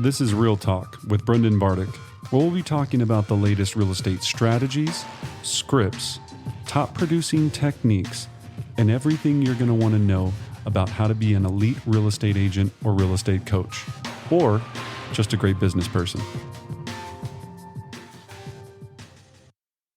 This is Real Talk with Brendan Bardick, where we'll be talking about the latest real estate strategies, scripts, top producing techniques, and everything you're going to want to know about how to be an elite real estate agent or real estate coach, or just a great business person.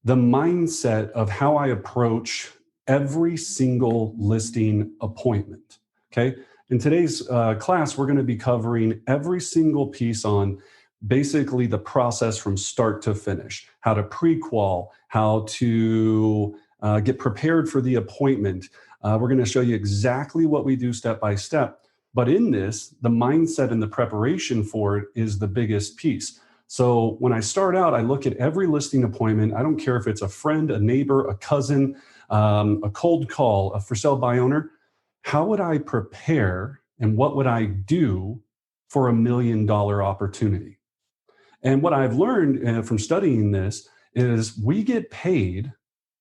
The mindset of how I approach every single listing appointment. Okay. In today's class, we're going to be covering every single piece on basically the process from start to finish, how to pre-qual, how to get prepared for the appointment. We're going to show you exactly what we do step by step. But in this, the mindset and the preparation for it is the biggest piece. So when I start out, I look at every listing appointment. I don't care if it's a friend, a neighbor, a cousin, a cold call, a for sale by owner. How would I prepare and what would I do for $1 million opportunity? And what I've learned from studying this is we get paid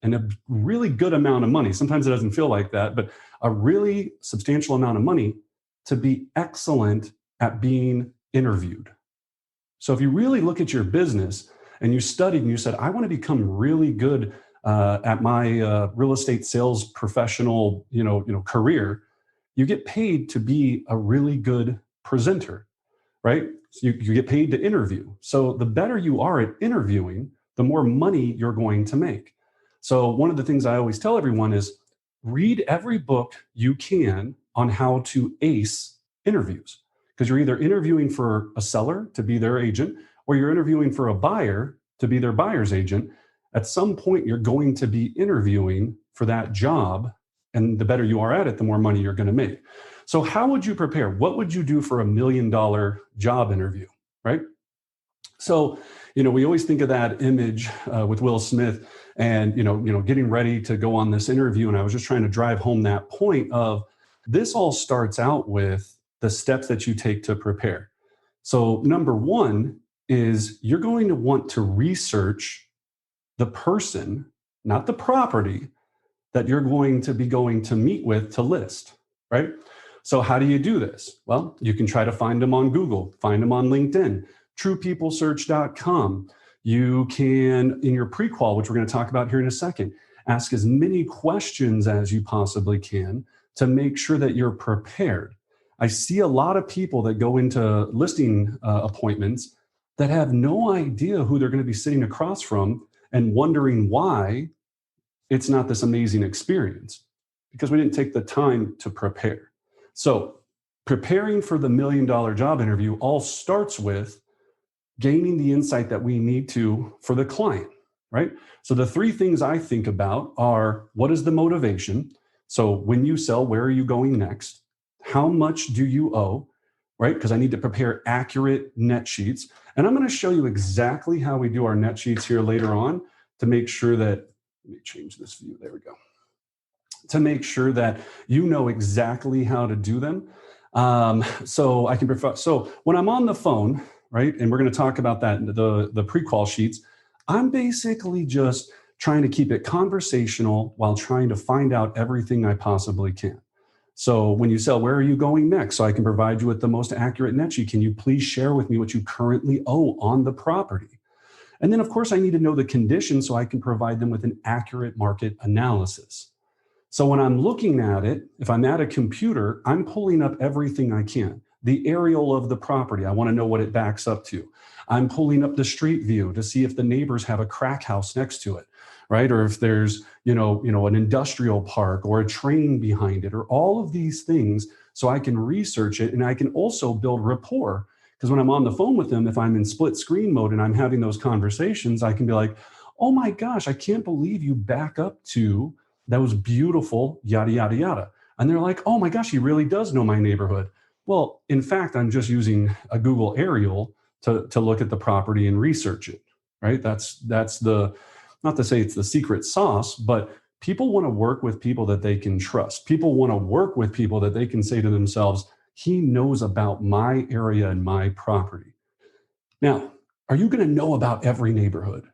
a really good amount of money. Sometimes it doesn't feel like that, but a really substantial amount of money to be excellent at being interviewed. So if you really look at your business and you studied and you said, I want to become really good at my real estate sales professional, career, you get paid to be a really good presenter, right? So you get paid to interview. So the better you are at interviewing, the more money you're going to make. So one of the things I always tell everyone is read every book you can on how to ace interviews, because you're either interviewing for a seller to be their agent, or you're interviewing for a buyer to be their buyer's agent. At some point, you're going to be interviewing for that job. And the better you are at it, the more money you're going to make. So how would you prepare? What would you do for $1 million job interview, right? So, we always think of that image with Will Smith and, getting ready to go on this interview. And I was just trying to drive home that point of this all starts out with the steps that you take to prepare. So number one is you're going to want to research the person, not the property, that you're going to meet with to list, right? So how do you do this? Well, you can try to find them on Google, find them on LinkedIn, truepeoplesearch.com. You can, in your pre-qual, which we're going to talk about here in a second, ask as many questions as you possibly can to make sure that you're prepared. I see a lot of people that go into listing appointments that have no idea who they're going to be sitting across from and wondering why it's not this amazing experience, because we didn't take the time to prepare. So preparing for the $1 million job interview all starts with gaining the insight that we need to for the client, right? So the three things I think about are, what is the motivation? So when you sell, where are you going next? How much do you owe, right? Because I need to prepare accurate net sheets. And I'm going to show you exactly how we do our net sheets here later on to make sure that, let me change this view, there we go. To make sure that you know exactly how to do them. So when I'm on the phone, right, and we're going to talk about that in the pre-qual sheets, I'm basically just trying to keep it conversational while trying to find out everything I possibly can. So when you sell, where are you going next? So I can provide you with the most accurate net sheet. Can you please share with me what you currently owe on the property? And then, of course, I need to know the conditions so I can provide them with an accurate market analysis. So when I'm looking at it, if I'm at a computer, I'm pulling up everything I can. The aerial of the property, I want to know what it backs up to. I'm pulling up the street view to see if the neighbors have a crack house next to it, right? Or if there's, an industrial park or a train behind it, or all of these things, so I can research it and I can also build rapport. Because when I'm on the phone with them, if I'm in split screen mode and I'm having those conversations, I can be like, oh my gosh, I can't believe you back up to those beautiful yada, yada, yada. And they're like, oh my gosh, he really does know my neighborhood. Well, in fact, I'm just using a Google aerial to look at the property and research it, right? That's the, not to say it's the secret sauce, but people want to work with people that they can trust. People want to work with people that they can say to themselves, he knows about my area and my property. Now, are you going to know about every neighborhood?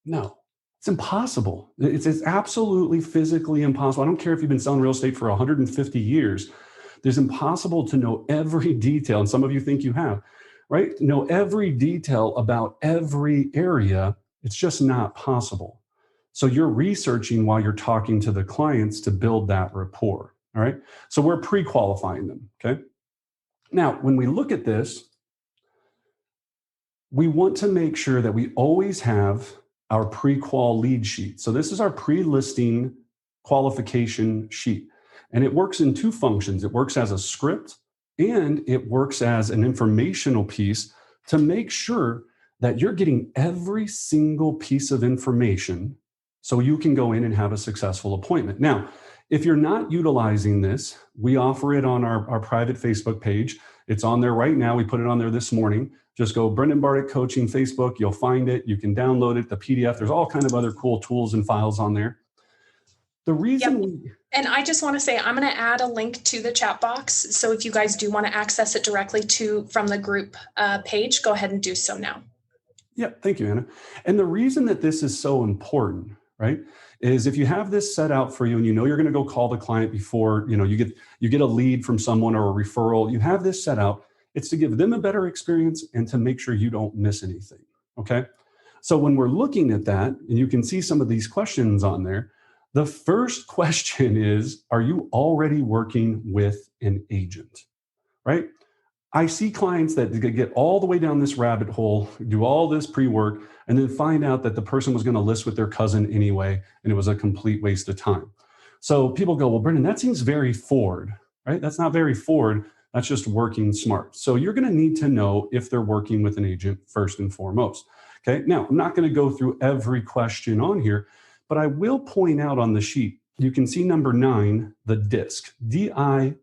No, it's impossible. It's absolutely physically impossible. I don't care if you've been selling real estate for 150 years. It's impossible to know every detail. And some of you think you have. right? Know every detail about every area. It's just not possible. So you're researching while you're talking to the clients to build that rapport. All right. So we're pre-qualifying them. Okay. Now, when we look at this, we want to make sure that we always have our pre-qual lead sheet. So this is our pre-listing qualification sheet. And it works in two functions. It works as a script and it works as an informational piece to make sure that you're getting every single piece of information so you can go in and have a successful appointment. Now, if you're not utilizing this, we offer it on our private Facebook page. It's on there right now. We put it on there this morning. Just go Brendan Bardick Coaching Facebook. You'll find it. You can download it, the PDF. There's all kind of other cool tools and files on there. The reason And I just want to say, I'm going to add a link to the chat box. So if you guys do want to access it directly from the group page, go ahead and do so now. Yeah, thank you, Anna. And the reason that this is so important, right, is if you have this set out for you and you know you're going to go call the client before, you get a lead from someone or a referral, you have this set out, it's to give them a better experience and to make sure you don't miss anything, okay? So when we're looking at that, and you can see some of these questions on there, the first question is, are you already working with an agent, right? I see clients that get all the way down this rabbit hole, do all this pre-work, and then find out that the person was going to list with their cousin anyway, and it was a complete waste of time. So people go, well, Brendan, that seems very Ford, right? That's not very Ford. That's just working smart. So you're going to need to know if they're working with an agent first and foremost. Okay. Now, I'm not going to go through every question on here, but I will point out on the sheet, you can see number 9, the DISC, DISC,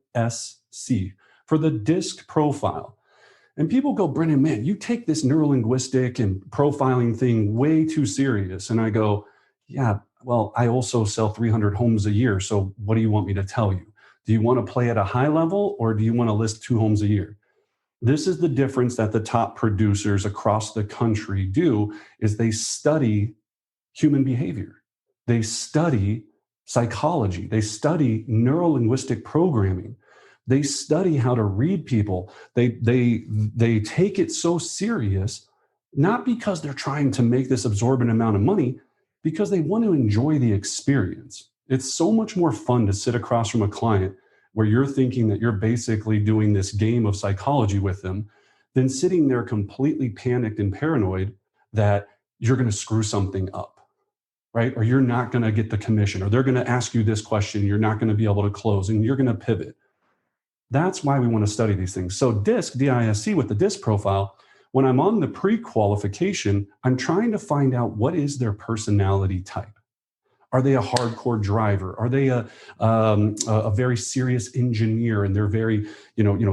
for the DISC profile. And people go, Brendan, man, you take this neurolinguistic and profiling thing way too serious. And I go, yeah, well, I also sell 300 homes a year. So what do you want me to tell you? Do you want to play at a high level or do you want to list 2 homes a year? This is the difference that the top producers across the country do, is they study human behavior. They study psychology. They study neurolinguistic programming. They study how to read people. They take it so serious, not because they're trying to make this absorbent amount of money, because they want to enjoy the experience. It's so much more fun to sit across from a client where you're thinking that you're basically doing this game of psychology with them than sitting there completely panicked and paranoid that you're going to screw something up, right? Or you're not going to get the commission, or they're going to ask you this question, you're not going to be able to close, and you're going to pivot. That's why we want to study these things. So DISC, D-I-S-C, with the DISC profile, when I'm on the pre-qualification, I'm trying to find out what is their personality type. Are they a hardcore driver? Are they a very serious engineer and they're very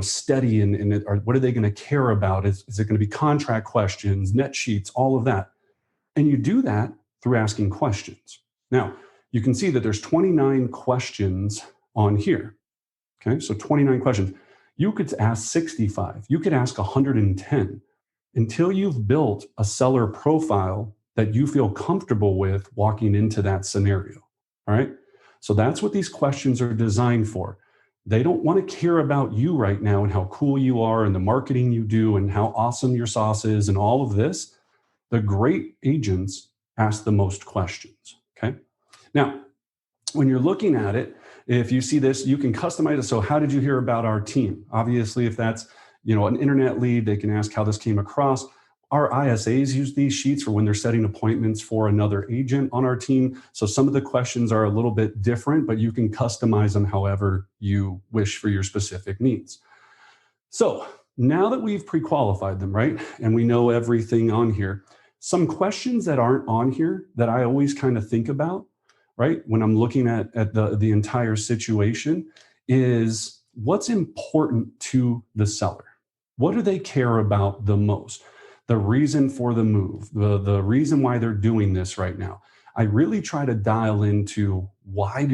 steady? Or what are they going to care about? Is it going to be contract questions, net sheets, all of that? And you do that through asking questions. Now, you can see that there's 29 questions on here. Okay, so 29 questions. You could ask 65. You could ask 110 until you've built a seller profile that you feel comfortable with walking into that scenario. All right. So that's what these questions are designed for. They don't want to care about you right now and how cool you are and the marketing you do and how awesome your sauce is and all of this. The great agents ask the most questions. Okay. Now, when you're looking at it, if you see this, you can customize it. So how did you hear about our team? Obviously, if that's an internet lead, they can ask how this came across. Our ISAs use these sheets for when they're setting appointments for another agent on our team. So some of the questions are a little bit different, but you can customize them however you wish for your specific needs. So now that we've pre-qualified them, right, and we know everything on here, some questions that aren't on here that I always kind of think about, right, when I'm looking at the entire situation is what's important to the seller. What do they care about the most? The reason for the move, the reason why they're doing this right now. I really try to dial into why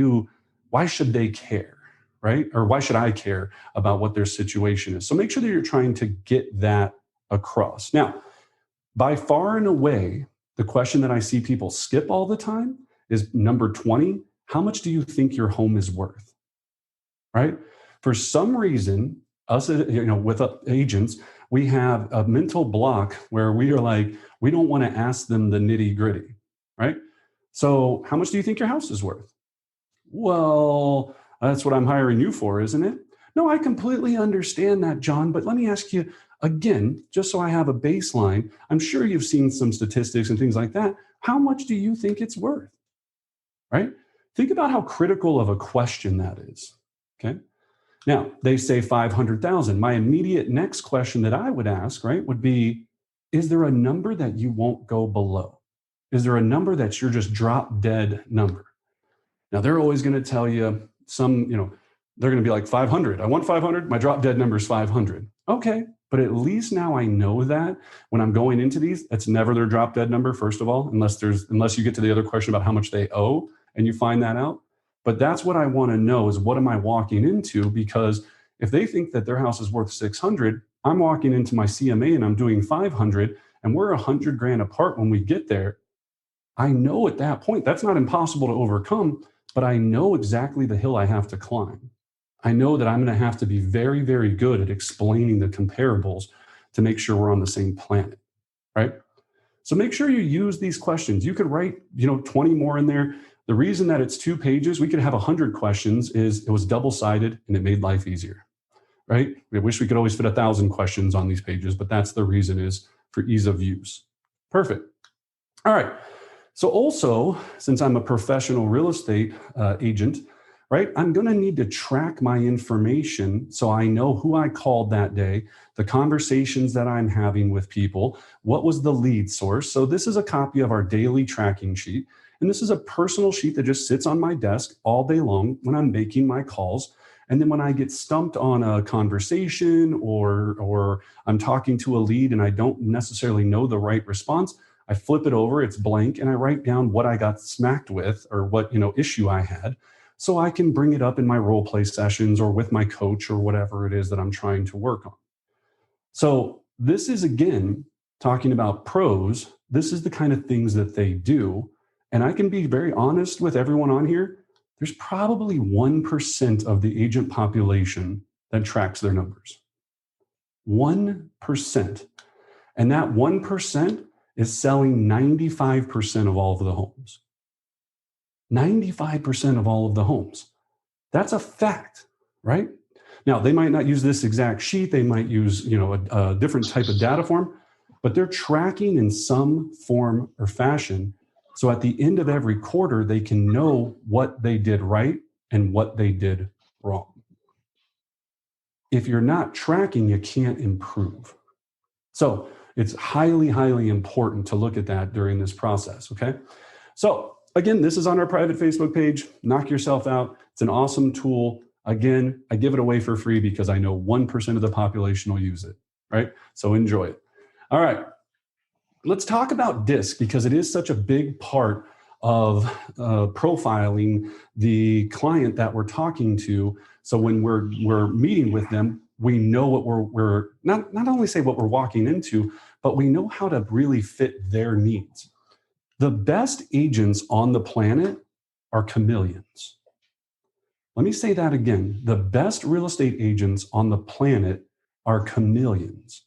should they care, right? Or why should I care about what their situation is? So make sure that you're trying to get that across. Now, by far and away, the question that I see people skip all the time is number 20. How much do you think your home is worth? Right? For some reason, Us, with agents, we have a mental block where we are like, we don't want to ask them the nitty gritty, right? So how much do you think your house is worth? Well, that's what I'm hiring you for, isn't it? No, I completely understand that, John, but let me ask you again, just so I have a baseline. I'm sure you've seen some statistics and things like that. How much do you think it's worth? Right? Think about how critical of a question that is. Okay. Now, they say 500,000. My immediate next question that I would ask, right, would be, is there a number that you won't go below? Is there a number that's your just drop dead number? Now, they're always going to tell you they're going to be like 500. I want 500. My drop dead number is 500. Okay. But at least now I know that when I'm going into these, that's never their drop dead number, first of all, unless you get to the other question about how much they owe and you find that out. But that's what I want to know is, what am I walking into? Because if they think that their house is worth 600, I'm walking into my CMA and I'm doing 500 and we're 100 grand apart when we get there. I know at that point, that's not impossible to overcome, but I know exactly the hill I have to climb. I know that I'm going to have to be very, very good at explaining the comparables to make sure we're on the same planet, right? So make sure you use these questions. You could write, 20 more in there. The reason that it's 2 pages, we could have 100 questions, is it was double-sided and it made life easier, right? I wish we could always fit 1,000 questions on these pages, but that's the reason, is for ease of use. Perfect. All right. So also, since I'm a professional real estate agent, right, I'm going to need to track my information so I know who I called that day, the conversations that I'm having with people, what was the lead source. So this is a copy of our daily tracking sheet. And this is a personal sheet that just sits on my desk all day long when I'm making my calls. And then when I get stumped on a conversation or I'm talking to a lead and I don't necessarily know the right response, I flip it over, it's blank, and I write down what I got smacked with or what issue I had, so I can bring it up in my role play sessions or with my coach or whatever it is that I'm trying to work on. So this is, again, talking about pros. This is the kind of things that they do. And I can be very honest with everyone on here. There's probably 1% of the agent population that tracks their numbers. 1%. And that 1% is selling 95% of all of the homes. 95% of all of the homes. That's a fact, right? Now, they might not use this exact sheet. They might use, a different type of data form, but they're tracking in some form or fashion. So at the end of every quarter, they can know what they did right and what they did wrong. If you're not tracking, you can't improve. So it's highly, highly important to look at that during this process, okay? So again, this is on our private Facebook page. Knock yourself out. It's an awesome tool. Again, I give it away for free because I know 1% of the population will use it, right? So enjoy it. All right. Let's talk about DISC, because it is such a big part of profiling the client that we're talking to. So when we're meeting with them, we know what we're not only say what we're walking into, but we know how to really fit their needs. The best agents on the planet are chameleons. Let me say that again. The best real estate agents on the planet are chameleons.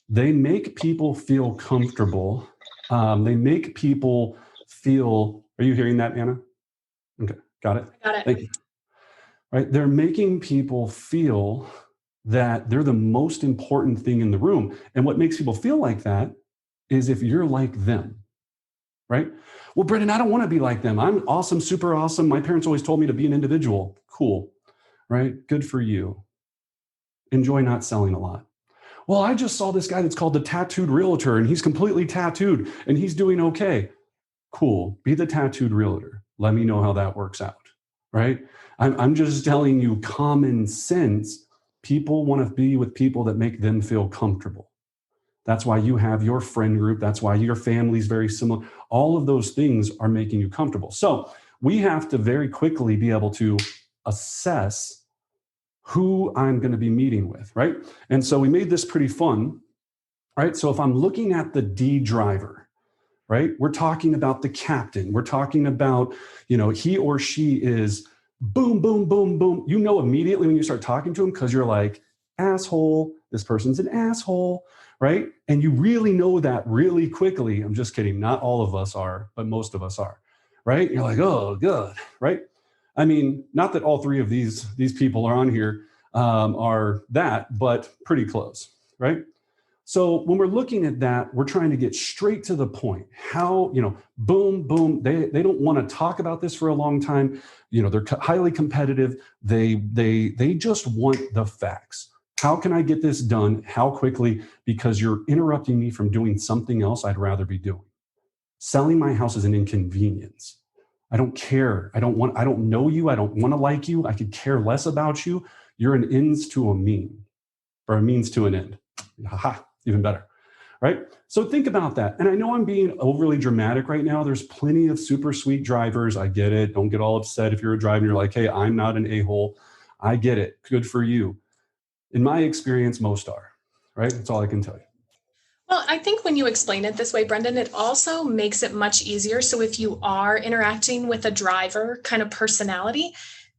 They make people feel comfortable. They make people feel, are you hearing that, Anna? Okay, got it? Got it. Thank you. Right, they're making people feel that they're the most important thing in the room. And what makes people feel like that is if you're like them, right? Well, Brendan, I don't want to be like them. I'm awesome, super awesome. My parents always told me to be an individual. Cool, right? Good for you. Enjoy not selling a lot. Well, I just saw this guy that's called the Tattooed Realtor, and he's completely tattooed, and he's doing okay. Cool. Be the tattooed realtor. Let me know how that works out, right? I'm just telling you common sense. People want to be with people that make them feel comfortable. That's why you have your friend group. That's why your family's very similar. All of those things are making you comfortable. So we have to very quickly be able to assess who I'm going to be meeting with, right? And so we made this pretty fun, right? So if I'm looking at the D driver, right, we're talking about the captain. We're talking about, he or she is boom, boom, boom, boom. You know immediately when you start talking to them because you're like, asshole. This person's an asshole, right? And you really know that really quickly. I'm just kidding. Not all of us are, but most of us are, right? You're like, oh, good, right? I mean, not that all three of these people are on here are that, but pretty close, right? So when we're looking at that, we're trying to get straight to the point. How, boom, boom. They don't want to talk about this for a long time. They're highly competitive. They just want the facts. How can I get this done? How quickly? Because you're interrupting me from doing something else I'd rather be doing. Selling my house is an inconvenience. I don't care. I don't know you. I don't want to like you. I could care less about you. You're an ends to a mean, or a means to an end. Haha, even better, right? So think about that. And I know I'm being overly dramatic right now. There's plenty of super sweet drivers. I get it. Don't get all upset if you're a driver and you're like, hey, I'm not an a-hole. I get it. Good for you. In my experience, most are, right? That's all I can tell you. Well, I think when you explain it this way, Brendan, it also makes it much easier. So if you are interacting with a driver kind of personality,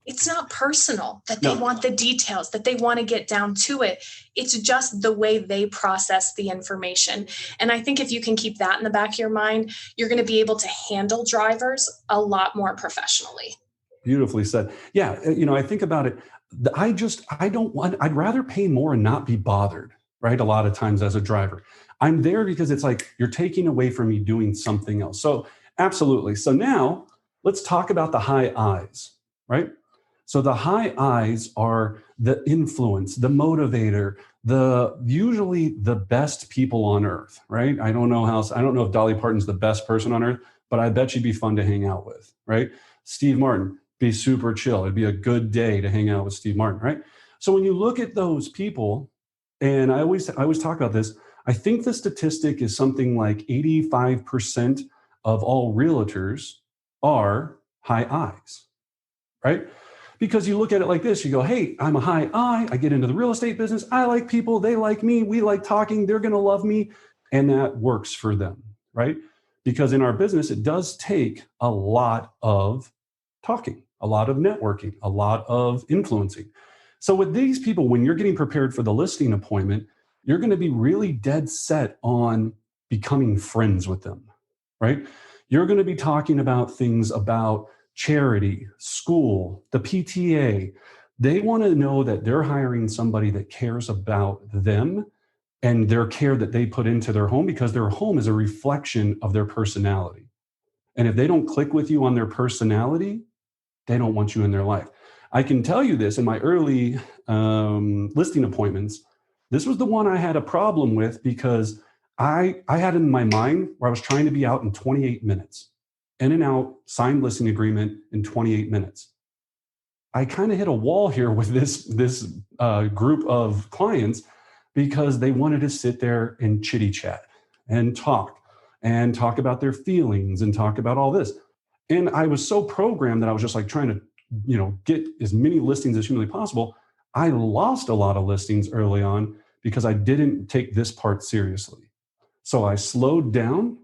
it's not personal that they want the details, that they want to get down to it. It's just the way they process the information. And I think if you can keep that in the back of your mind, you're going to be able to handle drivers a lot more professionally. Beautifully said. Yeah. I think about it. I'd rather pay more and not be bothered, right? A lot of times as a driver, I'm there because it's like you're taking away from me doing something else. So absolutely. So now let's talk about the high I's, right? So the high I's are the influence, the motivator, usually the best people on earth, right? I don't know if Dolly Parton's the best person on earth, but I bet she'd be fun to hang out with, right? Steve Martin, be super chill. It'd be a good day to hang out with Steve Martin, right? So when you look at those people, and I always talk about this, I think the statistic is something like 85% of all realtors are high I's, right? Because you look at it like this, you go, hey, I'm a high I get into the real estate business. I like people. They like me. We like talking. They're going to love me. And that works for them, right? Because in our business, it does take a lot of talking, a lot of networking, a lot of influencing. So with these people, when you're getting prepared for the listing appointment, you're going to be really dead set on becoming friends with them, right? You're going to be talking about things about charity, school, the PTA. They want to know that they're hiring somebody that cares about them and their care that they put into their home, because their home is a reflection of their personality. And if they don't click with you on their personality, they don't want you in their life. I can tell you this, in my early listing appointments, this was the one I had a problem with, because I had in my mind where I was trying to be out in 28 minutes. In and out, signed listing agreement in 28 minutes. I kind of hit a wall here with this group of clients, because they wanted to sit there and chitty chat and talk about their feelings and talk about all this. And I was so programmed that I was just like trying to, get as many listings as humanly possible. I lost a lot of listings early on because I didn't take this part seriously. So I slowed down.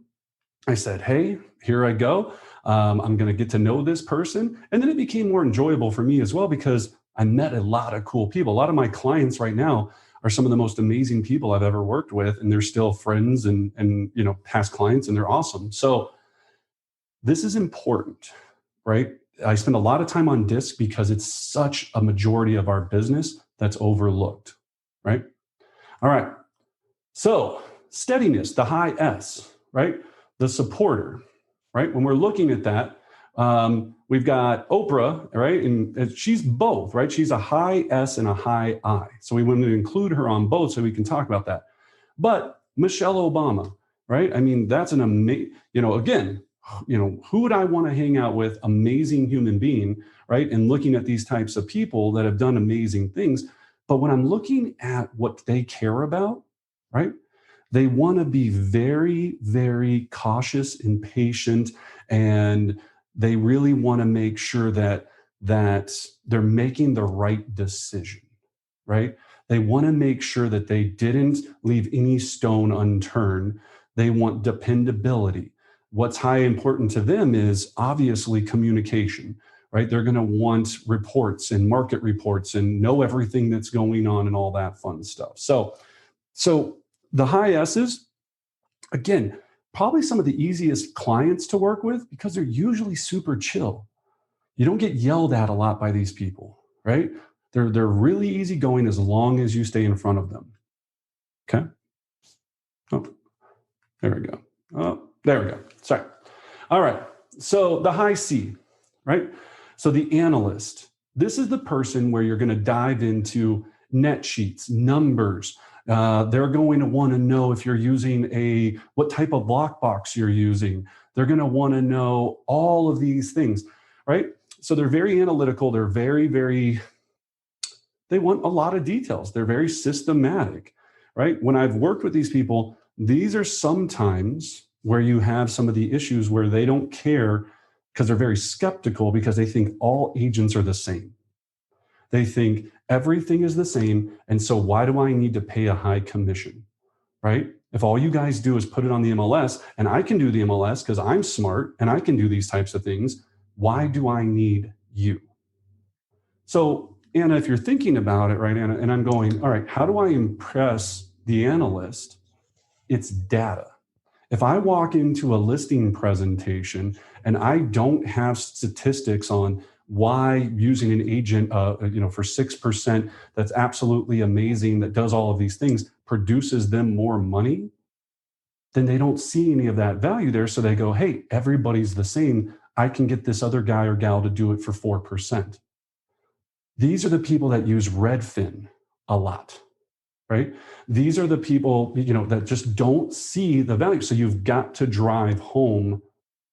I said, hey, here I go. I'm going to get to know this person. And then it became more enjoyable for me as well, because I met a lot of cool people. A lot of my clients right now are some of the most amazing people I've ever worked with. And they're still friends and past clients, and they're awesome. So this is important, right? I spend a lot of time on DISC because it's such a majority of our business that's overlooked, right? All right. So steadiness, the high S, right? The supporter, right? When we're looking at that, we've got Oprah, right? And she's both, right? She's a high S and a high I. So we want to include her on both so we can talk about that. But Michelle Obama, right? I mean, that's an amazing, again, who would I want to hang out with? Amazing human being, right? And looking at these types of people that have done amazing things. But when I'm looking at what they care about, right? They want to be very, very cautious and patient, and they really want to make sure that they're making the right decision, right? They want to make sure that they didn't leave any stone unturned. They want dependability. What's high important to them is obviously communication, right? They're going to want reports and market reports and know everything that's going on and all that fun stuff. So the high S's, again, probably some of the easiest clients to work with because they're usually super chill. You don't get yelled at a lot by these people, right? They're really easygoing as long as you stay in front of them. Okay. Oh, there we go. Oh, there we go. Sorry. All right. So the high C, right? So the analyst, this is the person where you're going to dive into net sheets, numbers. They're going to want to know if you're using what type of lockbox you're using. They're going to want to know all of these things, right? So they're very analytical. They're they want a lot of details. They're very systematic, right? When I've worked with these people, these are sometimes where you have some of the issues where they don't care because they're very skeptical because they think all agents are the same. They think everything is the same. And so why do I need to pay a high commission, right? If all you guys do is put it on the MLS and I can do the MLS because I'm smart and I can do these types of things, why do I need you? So Anna, if you're thinking about it, right, Anna, and I'm going, all right, how do I impress the analyst? It's data. If I walk into a listing presentation and I don't have statistics on why using an agent, for 6%, that's absolutely amazing, that does all of these things, produces them more money, then they don't see any of that value there. So they go, hey, everybody's the same. I can get this other guy or gal to do it for 4%. These are the people that use Redfin a lot, right? These are the people, that just don't see the value. So you've got to drive home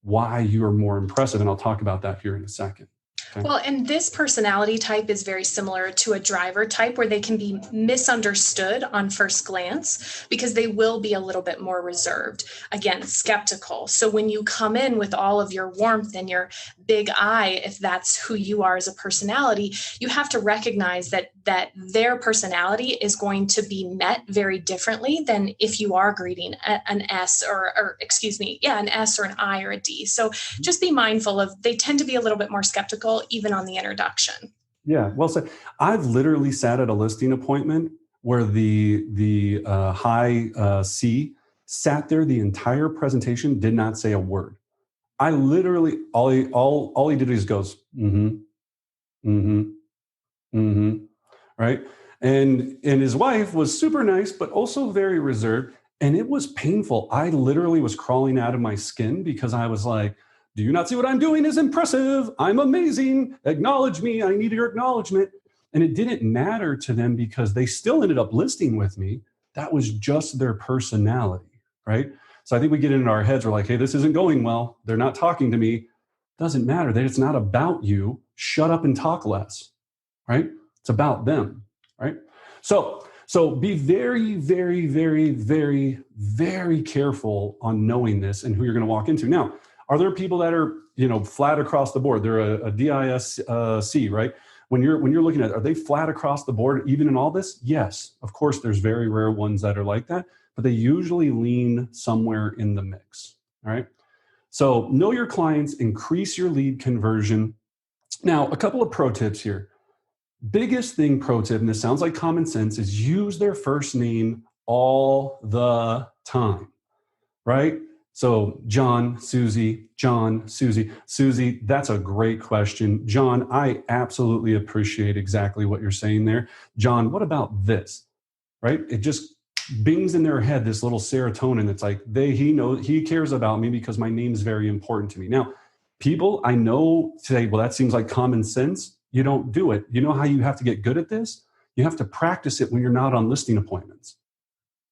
why you're more impressive. And I'll talk about that here in a second. Okay. Well, and this personality type is very similar to a driver type where they can be misunderstood on first glance because they will be a little bit more reserved, again, skeptical. So when you come in with all of your warmth and your big eye, if that's who you are as a personality, you have to recognize that their personality is going to be met very differently than if you are greeting an S an S or an I or a D. So just be mindful of, they tend to be a little bit more skeptical even on the introduction. Yeah, well said. I've literally sat at a listing appointment where the high C sat there the entire presentation, did not say a word. I literally, all he did is goes, mm-hmm, mm-hmm, mm-hmm, right? And his wife was super nice, but also very reserved. And it was painful. I literally was crawling out of my skin because I was like, do you not see what I'm doing is impressive? I'm amazing. Acknowledge me. I need your acknowledgement. And it didn't matter to them because they still ended up listing with me. That was just their personality, right? So I think we get into our heads. We're like, hey, this isn't going well. They're not talking to me. Doesn't matter. That it's not about you. Shut up and talk less, right? It's about them, right? So be very, very, very, very, very careful on knowing this and who you're going to walk into. Now, are there people that are, flat across the board? They're a DISC, right? When you're looking at, are they flat across the board even in all this? Yes, of course, there's very rare ones that are like that, but they usually lean somewhere in the mix, all right? So know your clients, increase your lead conversion. Now, a couple of pro tips here. Biggest thing, pro tip, and this sounds like common sense, is use their first name all the time, right? So John, Susie, Susie, that's a great question. John, I absolutely appreciate exactly what you're saying there. John, what about this, right? It just bings in their head, this little serotonin that's like, he cares about me because my name is very important to me. Now, people I know say, well, that seems like common sense. You don't do it. You know how you have to get good at this? You have to practice it when you're not on listing appointments.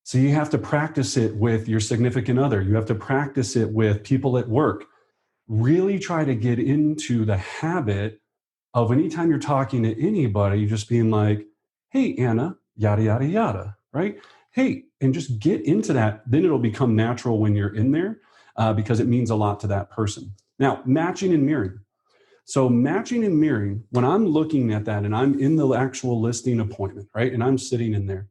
So you have to practice it with your significant other. You have to practice it with people at work. Really try to get into the habit of anytime you're talking to anybody, just being like, hey, Anna, yada, yada, yada, right? Hey, and just get into that. Then it'll become natural when you're in there because it means a lot to that person. Now, matching and mirroring. So matching and mirroring, when I'm looking at that and I'm in the actual listing appointment, right? And I'm sitting in there.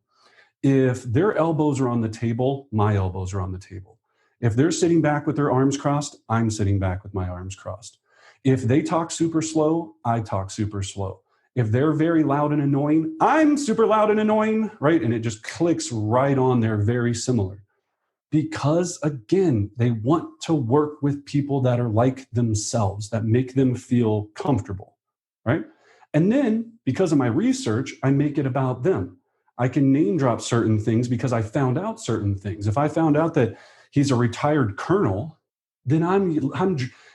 If their elbows are on the table, my elbows are on the table. If they're sitting back with their arms crossed, I'm sitting back with my arms crossed. If they talk super slow, I talk super slow. If they're very loud and annoying, I'm super loud and annoying, right? And it just clicks right on there, very similar. Because again, they want to work with people that are like themselves, that make them feel comfortable, right? And then because of my research, I make it about them. I can name drop certain things because I found out certain things. If I found out that he's a retired colonel, then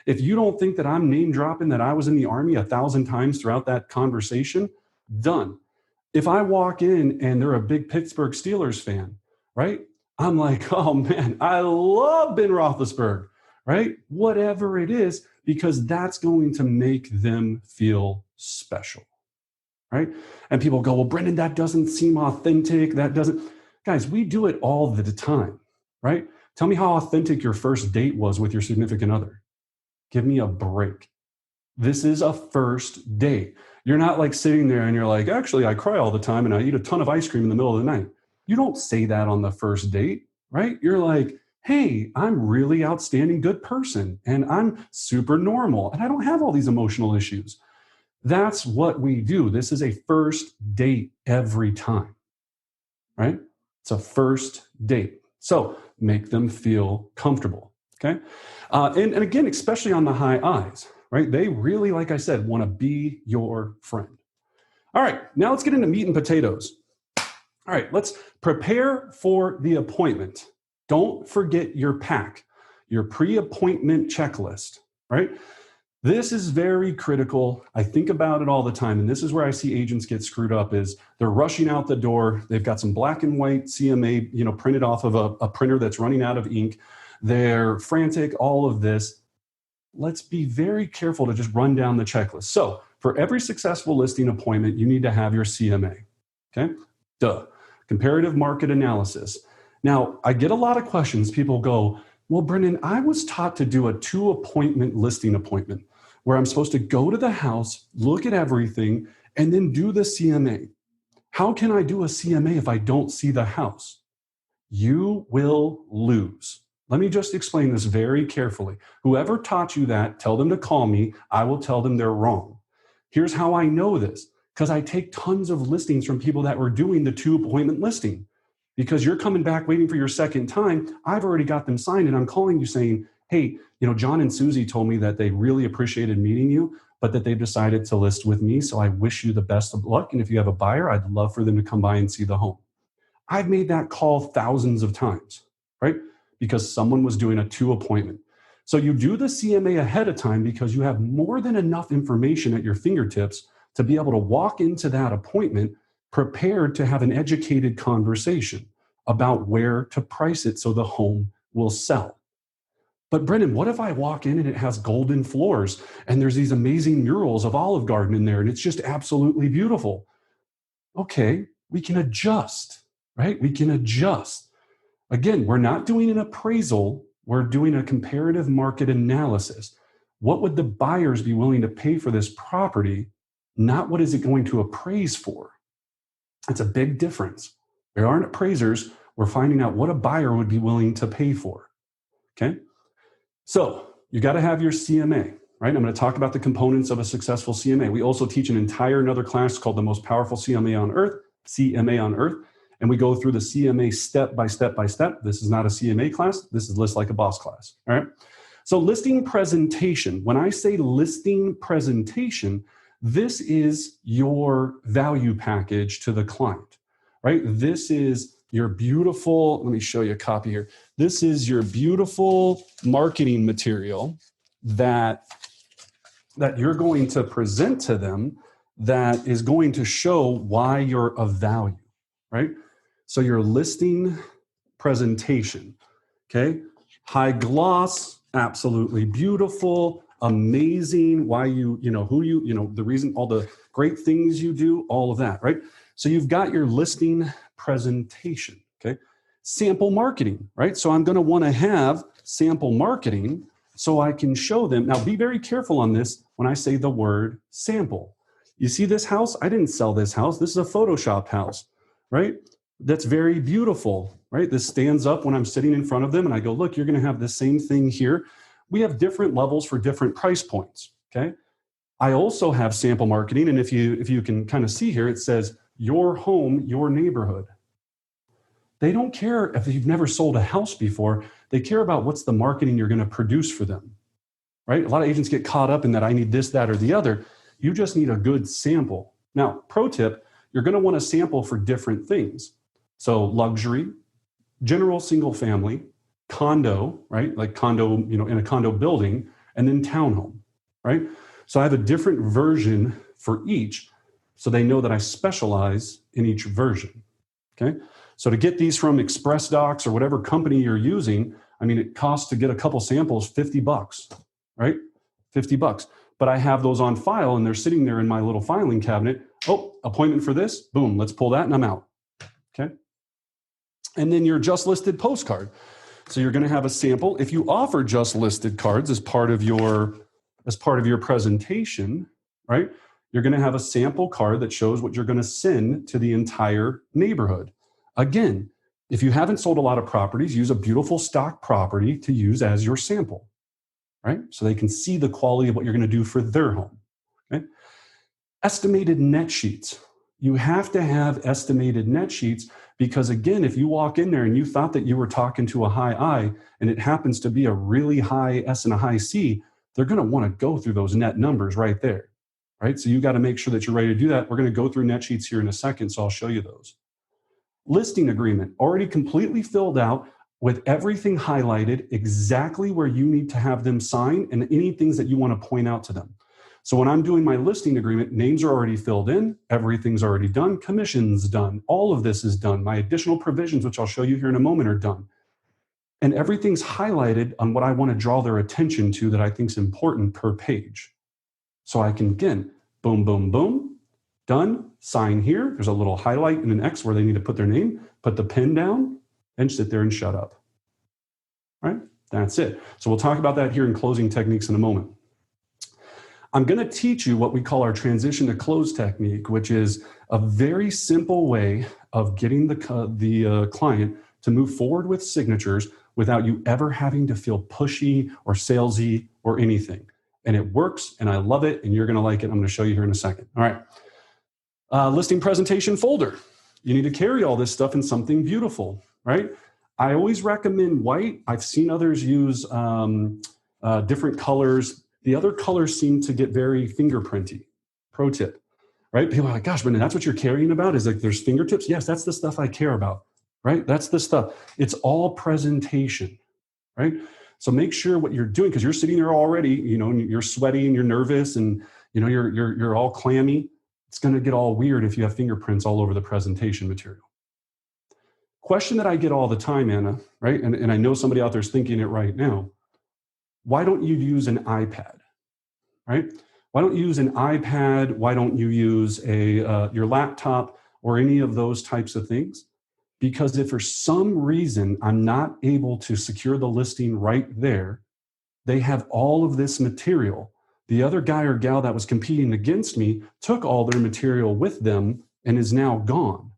if you don't think that I'm name dropping that I was in the Army 1,000 times throughout that conversation, done. If I walk in and they're a big Pittsburgh Steelers fan, right? I'm like, oh man, I love Ben Roethlisberger, right? Whatever it is, because that's going to make them feel special, right? And people go, well, Brendan, that doesn't seem authentic. That doesn't, guys, we do it all the time, right? Tell me how authentic your first date was with your significant other. Give me a break. This is a first date. You're not like sitting there and you're like, actually, I cry all the time and I eat a ton of ice cream in the middle of the night. You don't say that on the first date, right? You're like, hey, I'm really outstanding good person and I'm super normal and I don't have all these emotional issues. That's what we do. This is a first date every time, right? It's a first date. So make them feel comfortable, okay? And again, especially on the high eyes, right? They really, like I said, want to be your friend. All right, now let's get into meat and potatoes. All right, let's prepare for the appointment. Don't forget your pack, your pre-appointment checklist, right? This is very critical. I think about it all the time, and this is where I see agents get screwed up is they're rushing out the door. They've got some black and white CMA, printed off of a printer that's running out of ink. They're frantic, all of this. Let's be very careful to just run down the checklist. So for every successful listing appointment, you need to have your CMA, okay? Duh. Comparative market analysis. Now, I get a lot of questions. People go, well, Brendan, I was taught to do a 2-appointment listing appointment where I'm supposed to go to the house, look at everything, and then do the CMA. How can I do a CMA if I don't see the house? You will lose. Let me just explain this very carefully. Whoever taught you that, tell them to call me. I will tell them they're wrong. Here's how I know this, because I take tons of listings from people that were doing the 2-appointment listing. Because you're coming back waiting for your second time, I've already got them signed and I'm calling you saying, hey, John and Susie told me that they really appreciated meeting you, but that they've decided to list with me. So I wish you the best of luck. And if you have a buyer, I'd love for them to come by and see the home. I've made that call thousands of times, right? Because someone was doing a 2-appointment. So you do the CMA ahead of time because you have more than enough information at your fingertips to be able to walk into that appointment prepared to have an educated conversation about where to price it so the home will sell. But Brendan, what if I walk in and it has golden floors and there's these amazing murals of Olive Garden in there and it's just absolutely beautiful? Okay, we can adjust, right? We can adjust. Again, we're not doing an appraisal. We're doing a comparative market analysis. What would the buyers be willing to pay for this property? Not what is it going to appraise for? It's a big difference. There aren't appraisers. We're finding out what a buyer would be willing to pay for, okay? So you got to have your CMA, right? I'm going to talk about the components of a successful CMA. We also teach another class called the most powerful CMA on earth, and we go through the CMA step by step by step. This is not a CMA class. This is List Like a Boss class, all right? So listing presentation. When I say listing presentation, this is your value package to the client, right? This is your beautiful, let me show you a copy here. This is your beautiful marketing material that you're going to present to them that is going to show why you're of value, right? So your listing presentation, okay? High gloss, absolutely beautiful, amazing, why the reason, all the great things you do, all of that, right? So you've got your listing presentation, okay? Sample marketing, right? So I'm going to want to have sample marketing so I can show them. Now be very careful on this when I say the word sample. You see this house? I didn't sell this house. This is a Photoshopped house, right? That's very beautiful, right? This stands up when I'm sitting in front of them and I go, look, you're going to have the same thing here. We have different levels for different price points, Okay. I also have sample marketing. And if you can kind of see here, it says your home, your neighborhood. They don't care if you've never sold a house before. They care about what's the marketing you're going to produce for them, right? A lot of agents get caught up in that. I need this, that, or the other. You just need a good sample. Now, pro tip, you're going to want to sample for different things. So luxury, general single family, condo, right? Like condo, in a condo building, and then townhome, right? So I have a different version for each, so they know that I specialize in each version, okay? So to get these from Express Docs or whatever company you're using, it costs to get a couple samples $50, right? $50. But I have those on file and they're sitting there in my little filing cabinet. Oh, appointment for this, boom, let's pull that and I'm out, okay? And then your just listed postcard. So you're going to have a sample. If you offer just listed cards as part of your presentation, right? You're going to have a sample card that shows what you're going to send to the entire neighborhood. Again, if you haven't sold a lot of properties, use a beautiful stock property to use as your sample, right? So they can see the quality of what you're going to do for their home, okay? Estimated net sheets. You have to have estimated net sheets because, again, if you walk in there and you thought that you were talking to a high I and it happens to be a really high S and a high C, they're going to want to go through those net numbers right there, right? So you got to make sure that you're ready to do that. We're going to go through net sheets here in a second, so I'll show you those. Listing agreement, already completely filled out with everything highlighted, exactly where you need to have them sign and any things that you want to point out to them. So when I'm doing my listing agreement, names are already filled in, everything's already done, commissions done, all of this is done. My additional provisions, which I'll show you here in a moment, are done. And everything's highlighted on what I want to draw their attention to that I think is important per page. So I can, again, boom, boom, boom, done, sign here. There's a little highlight and an X where they need to put their name, put the pen down, and sit there and shut up. Right? That's it. So we'll talk about that here in closing techniques in a moment. I'm going to teach you what we call our transition to close technique, which is a very simple way of getting the client to move forward with signatures without you ever having to feel pushy or salesy or anything. And it works, and I love it, and you're going to like it. I'm going to show you here in a second. All right. Listing presentation folder. You need to carry all this stuff in something beautiful, right? I always recommend white. I've seen others use different colors. The other colors seem to get very fingerprinty. Pro tip, right? People are like, gosh, Brendan, that's what you're caring about? Is like there's fingertips? Yes, that's the stuff I care about, right? That's the stuff. It's all presentation, right? So make sure what you're doing, because you're sitting there already, and you're sweaty and you're nervous and you're all clammy. It's going to get all weird if you have fingerprints all over the presentation material. Question that I get all the time, Anna, right? And I know somebody out there is thinking it right now. Why don't you use an iPad, right? Why don't you use an iPad? Why don't you use your laptop or any of those types of things? Because if for some reason I'm not able to secure the listing right there, they have all of this material. The other guy or gal that was competing against me took all their material with them and is now gone.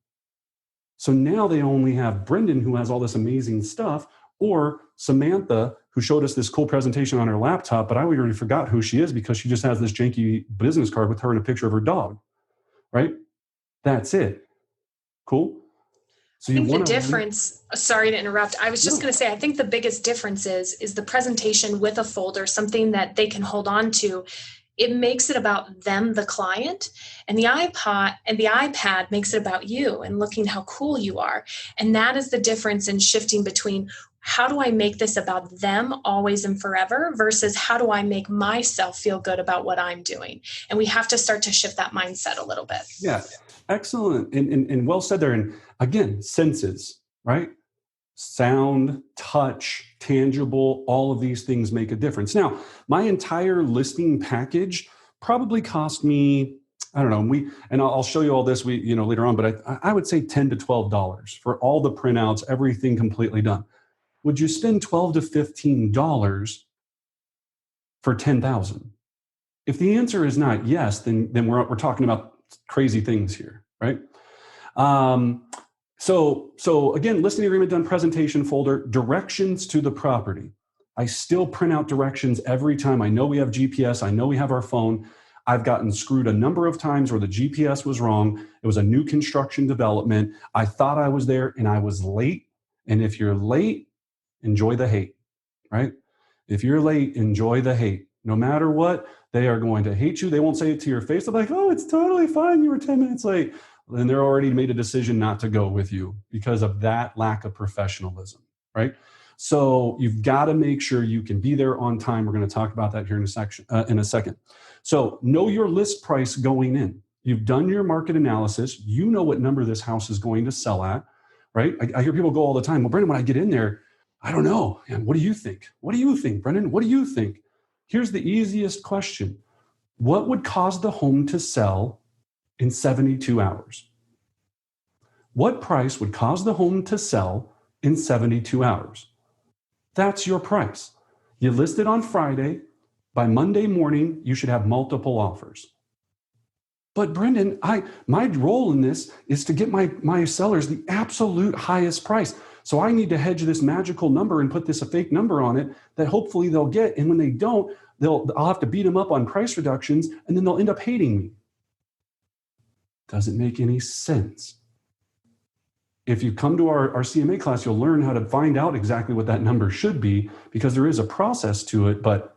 So now they only have Brendan, who has all this amazing stuff, or Samantha, who showed us this cool presentation on her laptop, but I already forgot who she is because she just has this janky business card with her and a picture of her dog, right? That's it. Cool? So I think the difference, sorry to interrupt. I was just going to say, I think the biggest difference is the presentation with a folder, something that they can hold on to. It makes it about them, the client, and the iPad makes it about you and looking how cool you are. And that is the difference in shifting between how do I make this about them always and forever versus how do I make myself feel good about what I'm doing? And we have to start to shift that mindset a little bit. Yeah, excellent. And well said there. And again, senses, right? Sound, touch, tangible, all of these things make a difference. Now, my entire listing package probably cost me, I don't know, and I'll show you all this later on, but I would say $10 to $12 for all the printouts, everything completely done. Would you spend $12 to $15 for 10,000? If the answer is not yes, then we're talking about crazy things here, right? So again, listing agreement done, presentation folder, directions to the property. I still print out directions every time. I know we have GPS. I know we have our phone. I've gotten screwed a number of times where the GPS was wrong. It was a new construction development. I thought I was there and I was late. And if you're late, enjoy the hate, right? If you're late, enjoy the hate. No matter what, they are going to hate you. They won't say it to your face. They're like, oh, it's totally fine. You were 10 minutes late. And they're already made a decision not to go with you because of that lack of professionalism, right? So you've got to make sure you can be there on time. We're going to talk about that here in a second. So know your list price going in. You've done your market analysis. You know what number this house is going to sell at, right? I hear people go all the time, well, Brendan, when I get in there, I don't know. And what do you think? What do you think, Brendan? What do you think? Here's the easiest question. What would cause the home to sell in 72 hours? What price would cause the home to sell in 72 hours? That's your price. You list it on Friday. By Monday morning, you should have multiple offers. But Brendan, my role in this is to get my sellers the absolute highest price. So I need to hedge this magical number and put a fake number on it that hopefully they'll get. And when they don't, I'll have to beat them up on price reductions and then they'll end up hating me. Doesn't make any sense. If you come to our CMA class, you'll learn how to find out exactly what that number should be because there is a process to it, but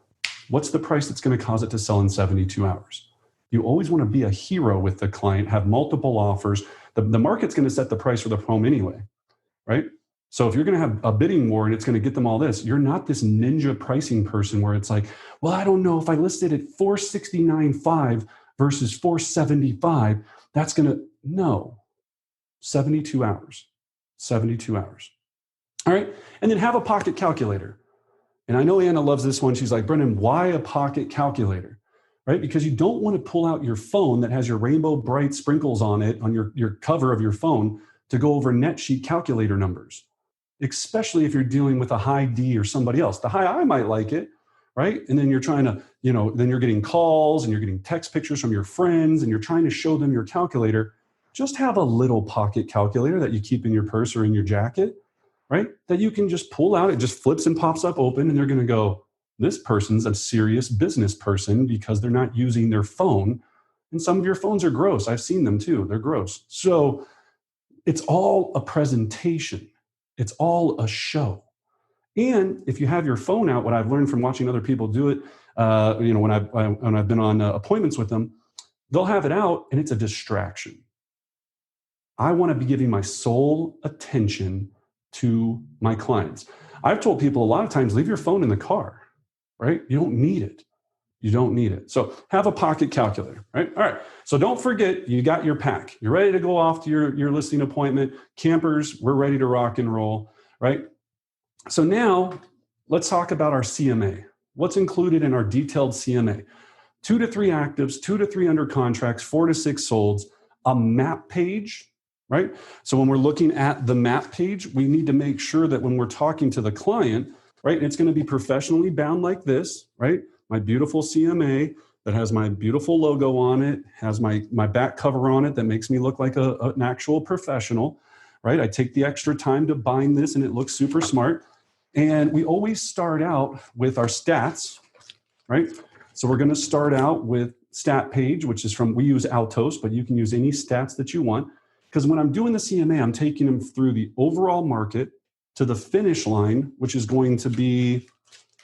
what's the price that's going to cause it to sell in 72 hours? You always want to be a hero with the client, have multiple offers. The market's going to set the price for the home anyway, right? So if you're going to have a bidding war and it's going to get them all this, you're not this ninja pricing person where it's like, well, I don't know if I listed at $469.5 versus $475, that's going to, no. 72 hours. 72 hours. All right. And then have a pocket calculator. And I know Anna loves this one. She's like, Brendan, why a pocket calculator? Right? Because you don't want to pull out your phone that has your rainbow bright sprinkles on it, on your cover of your phone, to go over net sheet calculator numbers, especially if you're dealing with a high D or somebody else. The high I might like it, right? And then you're trying to, then you're getting calls and you're getting text pictures from your friends and you're trying to show them your calculator. Just have a little pocket calculator that you keep in your purse or in your jacket, right? That you can just pull out. It just flips and pops up open and they're going to go, this person's a serious business person because they're not using their phone. And some of your phones are gross. I've seen them too. They're gross. So it's all a presentation. It's all a show. And if you have your phone out, what I've learned from watching other people do it, when I've been on appointments with them, they'll have it out and it's a distraction. I want to be giving my sole attention to my clients. I've told people a lot of times, leave your phone in the car, right? You don't need it. You don't need it. So have a pocket calculator, right? All right. So don't forget, you got your pack. You're ready to go off to your listing appointment. Campers, we're ready to rock and roll, right? So now let's talk about our CMA. What's included in our detailed CMA? 2 to 3 actives, 2 to 3 under contracts, 4 to 6 solds, a map page, right? So when we're looking at the map page, we need to make sure that when we're talking to the client, right, it's going to be professionally bound like this, right? My beautiful CMA that has my beautiful logo on it, has my back cover on it that makes me look like an actual professional, right? I take the extra time to bind this and it looks super smart. And we always start out with our stats, right? So we're going to start out with stat page, which is we use Altos, but you can use any stats that you want. Because when I'm doing the CMA, I'm taking them through the overall market to the finish line, which is going to be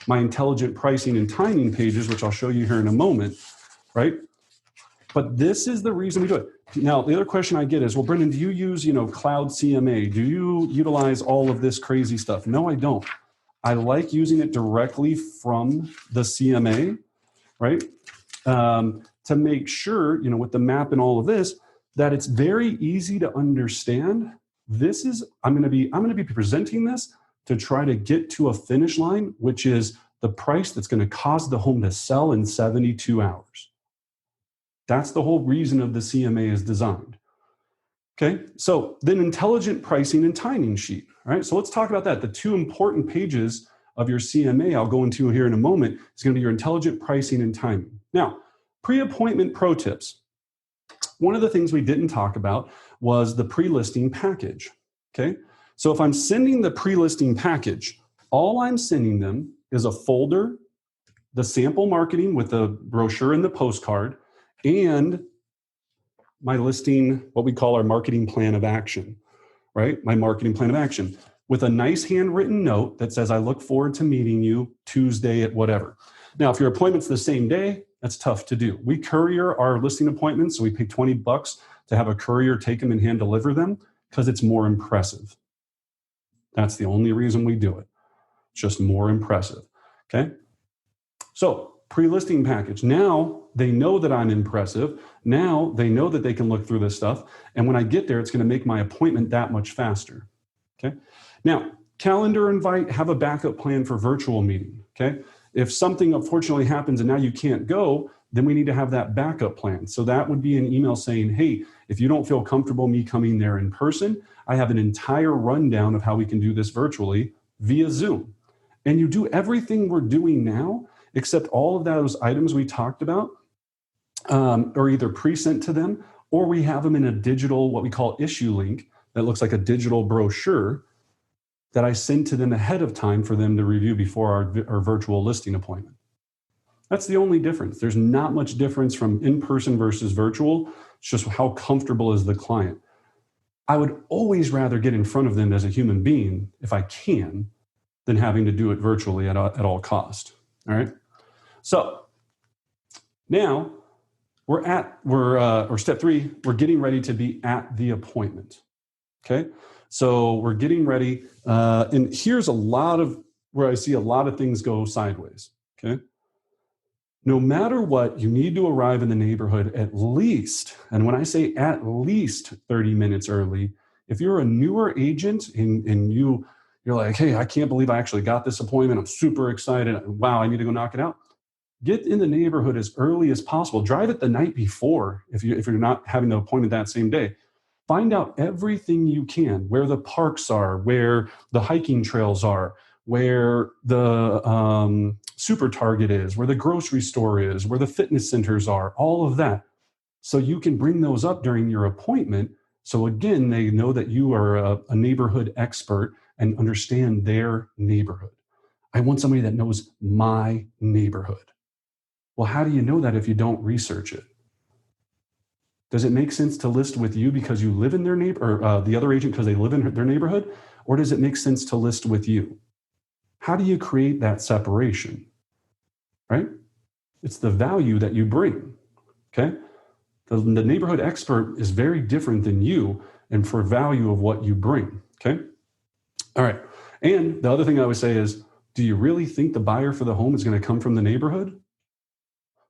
my intelligent pricing and timing pages, which I'll show you here in a moment, right? But this is the reason we do it. Now, the other question I get is, well, Brendan, do you use, cloud CMA? Do you utilize all of this crazy stuff? No, I don't. I like using it directly from the CMA, right? To make sure, with the map and all of this, that it's very easy to understand. I'm going to be presenting this to try to get to a finish line, which is the price that's going to cause the home to sell in 72 hours. That's the whole reason of the CMA is designed. Okay, so then intelligent pricing and timing sheet, right? So let's talk about that. The 2 important pages of your CMA I'll go into here in a moment is going to be your intelligent pricing and timing. Now, pre-appointment pro tips. One of the things we didn't talk about was the pre-listing package, okay? So if I'm sending the pre-listing package, all I'm sending them is a folder, the sample marketing with the brochure and the postcard, and my listing, what we call our marketing plan of action, right? My marketing plan of action with a nice handwritten note that says, I look forward to meeting you Tuesday at whatever. Now, if your appointment's the same day, that's tough to do. We courier our listing appointments, so we pay $20 to have a courier take them and hand deliver them because it's more impressive. That's the only reason we do it. It's just more impressive, okay? So pre-listing package. Now they know that I'm impressive. Now they know that they can look through this stuff. And when I get there, it's going to make my appointment that much faster, okay? Now, calendar invite, have a backup plan for virtual meeting, okay? If something unfortunately happens and now you can't go, then we need to have that backup plan. So that would be an email saying, hey, if you don't feel comfortable me coming there in person, I have an entire rundown of how we can do this virtually via Zoom. And you do everything we're doing now, except all of those items we talked about are either pre-sent to them or we have them in a digital, what we call issue link, that looks like a digital brochure that I send to them ahead of time for them to review before our virtual listing appointment. That's the only difference. There's not much difference from in-person versus virtual. It's just how comfortable is the client. I would always rather get in front of them as a human being, if I can, than having to do it virtually at all cost. All right. So now we're step 3, we're getting ready to be at the appointment. Okay. So we're getting ready. And here's a lot of where I see a lot of things go sideways. Okay. No matter what, you need to arrive in the neighborhood at least, and when I say at least 30 minutes early, if you're a newer agent and you're like, hey, I can't believe I actually got this appointment. I'm super excited. Wow, I need to go knock it out. Get in the neighborhood as early as possible. Drive it the night before if you're not having the appointment that same day. Find out everything you can, where the parks are, where the hiking trails are, where the super Target is, where the grocery store is, where the fitness centers are, all of that. So you can bring those up during your appointment. So again, they know that you are a neighborhood expert and understand their neighborhood. I want somebody that knows my neighborhood. Well, how do you know that if you don't research it? Does it make sense to list with you because you live in their neighborhood, or the other agent because they live in their neighborhood? Or does it make sense to list with you? How do you create that separation, right? It's the value that you bring, okay? The neighborhood expert is very different than you and for value of what you bring, okay? All right, and the other thing I would say is, do you really think the buyer for the home is going to come from the neighborhood?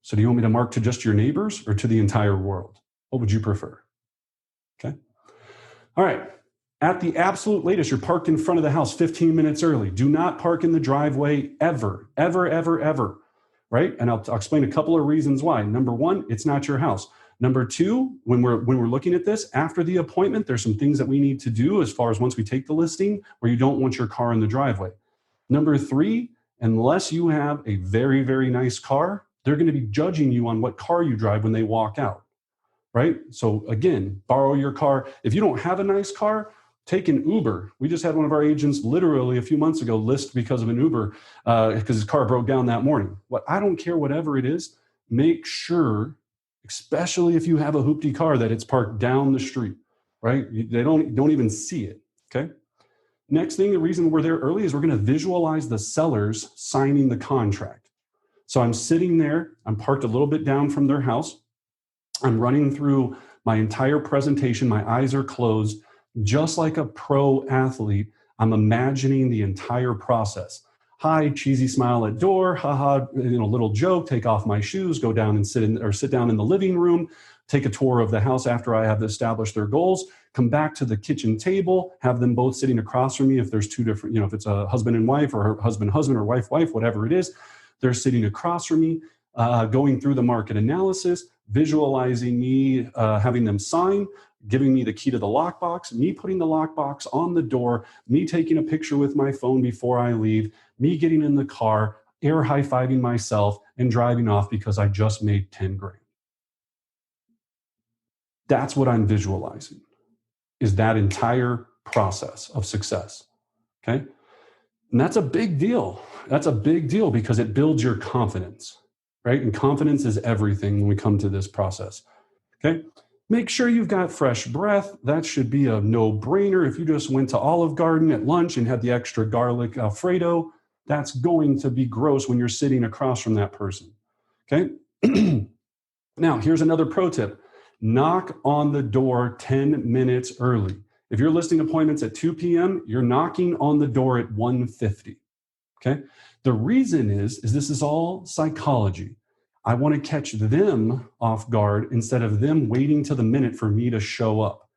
So do you want me to mark to just your neighbors or to the entire world? What would you prefer? Okay. All right. At the absolute latest, you're parked in front of the house 15 minutes early. Do not park in the driveway ever, ever, ever, ever. Right? And I'll explain a couple of reasons why. Number 1, it's not your house. Number 2, when we're looking at this, after the appointment, there's some things that we need to do as far as once we take the listing where you don't want your car in the driveway. Number 3, unless you have a very, very nice car, they're going to be judging you on what car you drive when they walk out. Right? So again, borrow your car. If you don't have a nice car, take an Uber. We just had one of our agents literally a few months ago list because of an Uber because his car broke down that morning. I don't care whatever it is, make sure, especially if you have a hoopty car, that it's parked down the street, right? They don't even see it, okay? Next thing, the reason we're there early is we're going to visualize the sellers signing the contract. So I'm sitting there, I'm parked a little bit down from their house. I'm running through my entire presentation. My eyes are closed. Just like a pro athlete, I'm imagining the entire process. Hi, cheesy smile at door, haha, little joke, take off my shoes, go down and sit down in the living room, take a tour of the house after I have established their goals, come back to the kitchen table, have them both sitting across from me if there's two different, if it's a husband and wife or husband or wife, whatever it is, they're sitting across from me, going through the market analysis, visualizing me having them sign, giving me the key to the lockbox, me putting the lockbox on the door, me taking a picture with my phone before I leave, me getting in the car, air high-fiving myself, and driving off because I just made 10 grand. That's what I'm visualizing, is that entire process of success, okay? And that's a big deal. That's a big deal because it builds your confidence, right? And confidence is everything when we come to this process. Okay. Make sure you've got fresh breath. That should be a no-brainer. If you just went to Olive Garden at lunch and had the extra garlic Alfredo, that's going to be gross when you're sitting across from that person. Okay. Now, here's another pro tip. Knock on the door 10 minutes early. If you're listing appointments at 2 p.m., you're knocking on the door at 1:50. Okay. The reason is this is all psychology. I want to catch them off guard instead of them waiting to the minute for me to show up,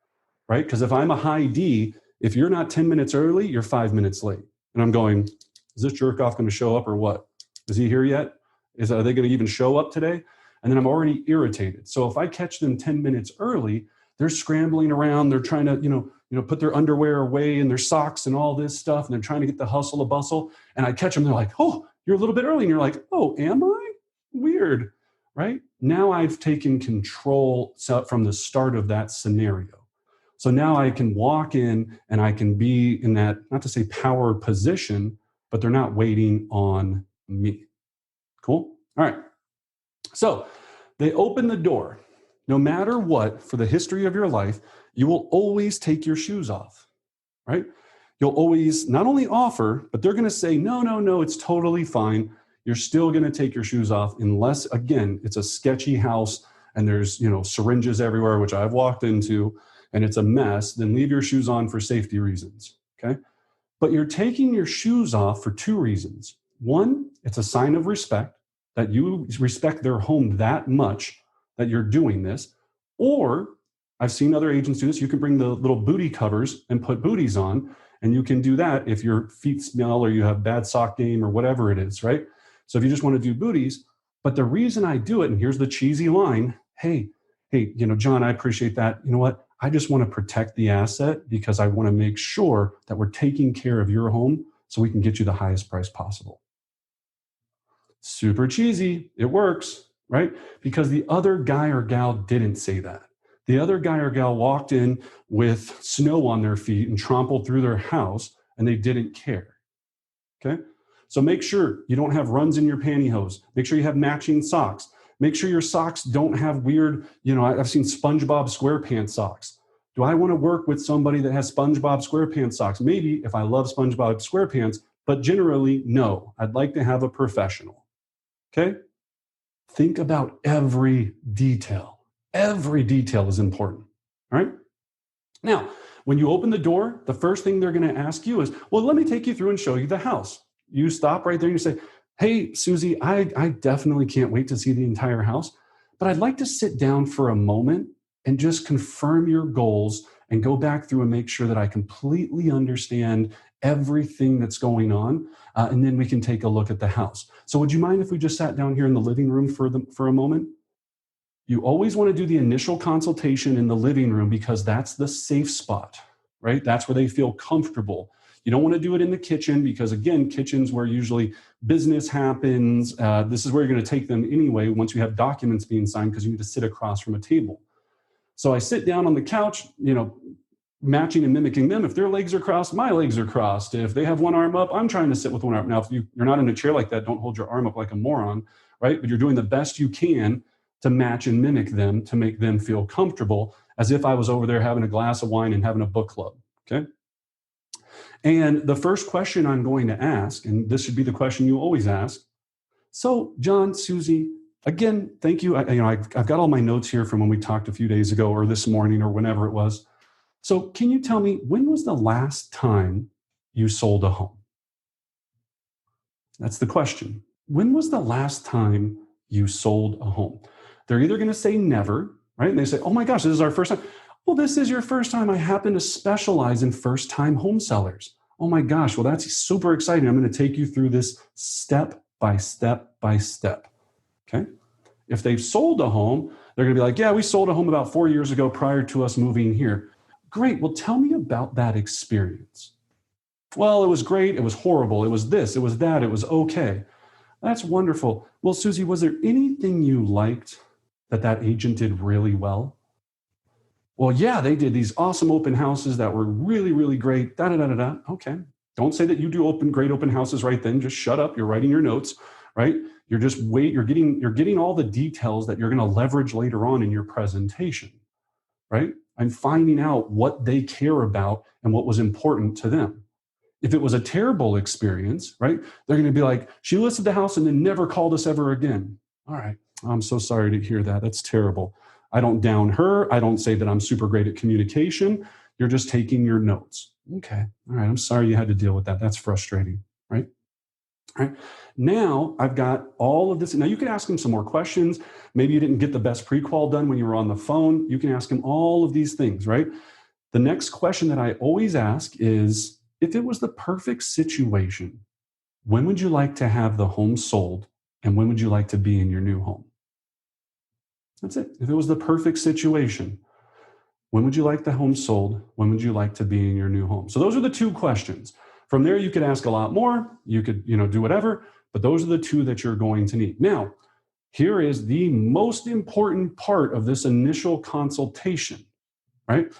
right? Because if I'm a high D, if you're not 10 minutes early, you're 5 minutes late. And I'm going, is this jerk off going to show up or what? Is he here yet? Are they going to even show up today? And then I'm already irritated. So if I catch them 10 minutes early, they're scrambling around. They're trying to, put their underwear away and their socks and all this stuff. And they're trying to get the hustle of bustle. And I catch them. They're like, oh, you're a little bit early. And you're like, oh, am I? Weird, right? Now I've taken control from the start of that scenario. So now I can walk in and I can be in that, not to say power position, but they're not waiting on me. Cool? All right. So they open the door. No matter what, for the history of your life, you will always take your shoes off, right? You'll always not only offer, but they're going to say, no, it's totally fine. You're still going to take your shoes off unless, again, it's a sketchy house and there's, syringes everywhere, which I've walked into, and it's a mess. Then leave your shoes on for safety reasons, okay? But you're taking your shoes off for two reasons. One, it's a sign of respect, that you respect their home that much that you're doing this. Or I've seen other agents do this. You can bring the little booty covers and put booties on, and you can do that if your feet smell or you have bad sock game or whatever it is, right? So if you just want to do booties, but the reason I do it, and here's the cheesy line, hey, John, I appreciate that. You know what? I just want to protect the asset because I want to make sure that we're taking care of your home so we can get you the highest price possible. Super cheesy. It works, right? Because the other guy or gal didn't say that. The other guy or gal walked in with snow on their feet and trampled through their house, and they didn't care. Okay? So make sure you don't have runs in your pantyhose. Make sure you have matching socks. Make sure your socks don't have weird, I've seen SpongeBob SquarePants socks. Do I want to work with somebody that has SpongeBob SquarePants socks? Maybe if I love SpongeBob SquarePants, but generally, no. I'd like to have a professional. Okay? Think about every detail. Every detail is important. All right? Now, when you open the door, the first thing they're going to ask you is, well, let me take you through and show you the house. You stop right there and you say, hey, Susie, I definitely can't wait to see the entire house, but I'd like to sit down for a moment and just confirm your goals and go back through and make sure that I completely understand everything that's going on, and then we can take a look at the house. So would you mind if we just sat down here in the living room for a moment? You always want to do the initial consultation in the living room because that's the safe spot, right? That's where they feel comfortable. You don't want to do it in the kitchen because, again, kitchen's where usually business happens. This is where you're going to take them anyway once you have documents being signed because you need to sit across from a table. So I sit down on the couch, matching and mimicking them. If their legs are crossed, my legs are crossed. If they have one arm up, I'm trying to sit with one arm. Now, if you're not in a chair like that, don't hold your arm up like a moron, right? But you're doing the best you can to match and mimic them to make them feel comfortable as if I was over there having a glass of wine and having a book club, okay? And the first question I'm going to ask, and this should be the question you always ask. So, John, Susie, again, thank you. I've got all my notes here from when we talked a few days ago or this morning or whenever it was. So can you tell me, when was the last time you sold a home? That's the question. When was the last time you sold a home? They're either going to say never, right? And they say, oh my gosh, this is our first time. Well, this is your first time. I happen to specialize in first-time home sellers. Oh my gosh, well, that's super exciting. I'm going to take you through this step by step by step, okay? If they've sold a home, they're going to be like, yeah, we sold a home about 4 years ago prior to us moving here. Great. Well, tell me about that experience. Well, it was great. It was horrible. It was this. It was that. It was okay. That's wonderful. Well, Susie, was there anything you liked that agent did really well? Well, yeah, they did these awesome open houses that were really, really great. Da, da, da, da, da. Okay. Don't say that you do great open houses right then. Just shut up. You're writing your notes, right? You're getting all the details that you're going to leverage later on in your presentation, right? I'm finding out what they care about and what was important to them. If it was a terrible experience, right, they're going to be like, she listed the house and then never called us ever again. All right, I'm so sorry to hear that. That's terrible. I don't down her. I don't say that I'm super great at communication. You're just taking your notes. Okay, all right, I'm sorry you had to deal with that. That's frustrating, right? All right. Now I've got all of this. Now you can ask them some more questions. Maybe you didn't get the best pre-qual done when you were on the phone. You can ask them all of these things, right? The next question that I always ask is, if it was the perfect situation, when would you like to have the home sold and when would you like to be in your new home? That's it. If it was the perfect situation, when would you like the home sold? When would you like to be in your new home? So those are the two questions. From there, you could ask a lot more. You could, do whatever, but those are the two that you're going to need. Now, here is the most important part of this initial consultation, right?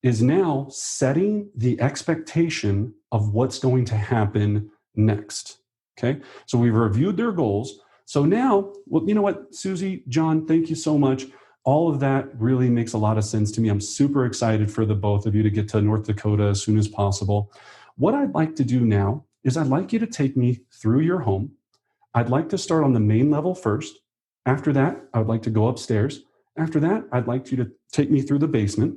Is now setting the expectation of what's going to happen next. Okay. So we've reviewed their goals. So now, well, you know what, Susie, John, thank you so much. All of that really makes a lot of sense to me. I'm super excited for the both of you to get to North Dakota as soon as possible. What I'd like to do now is I'd like you to take me through your home. I'd like to start on the main level first. After that, I would like to go upstairs. After that, I'd like you to take me through the basement.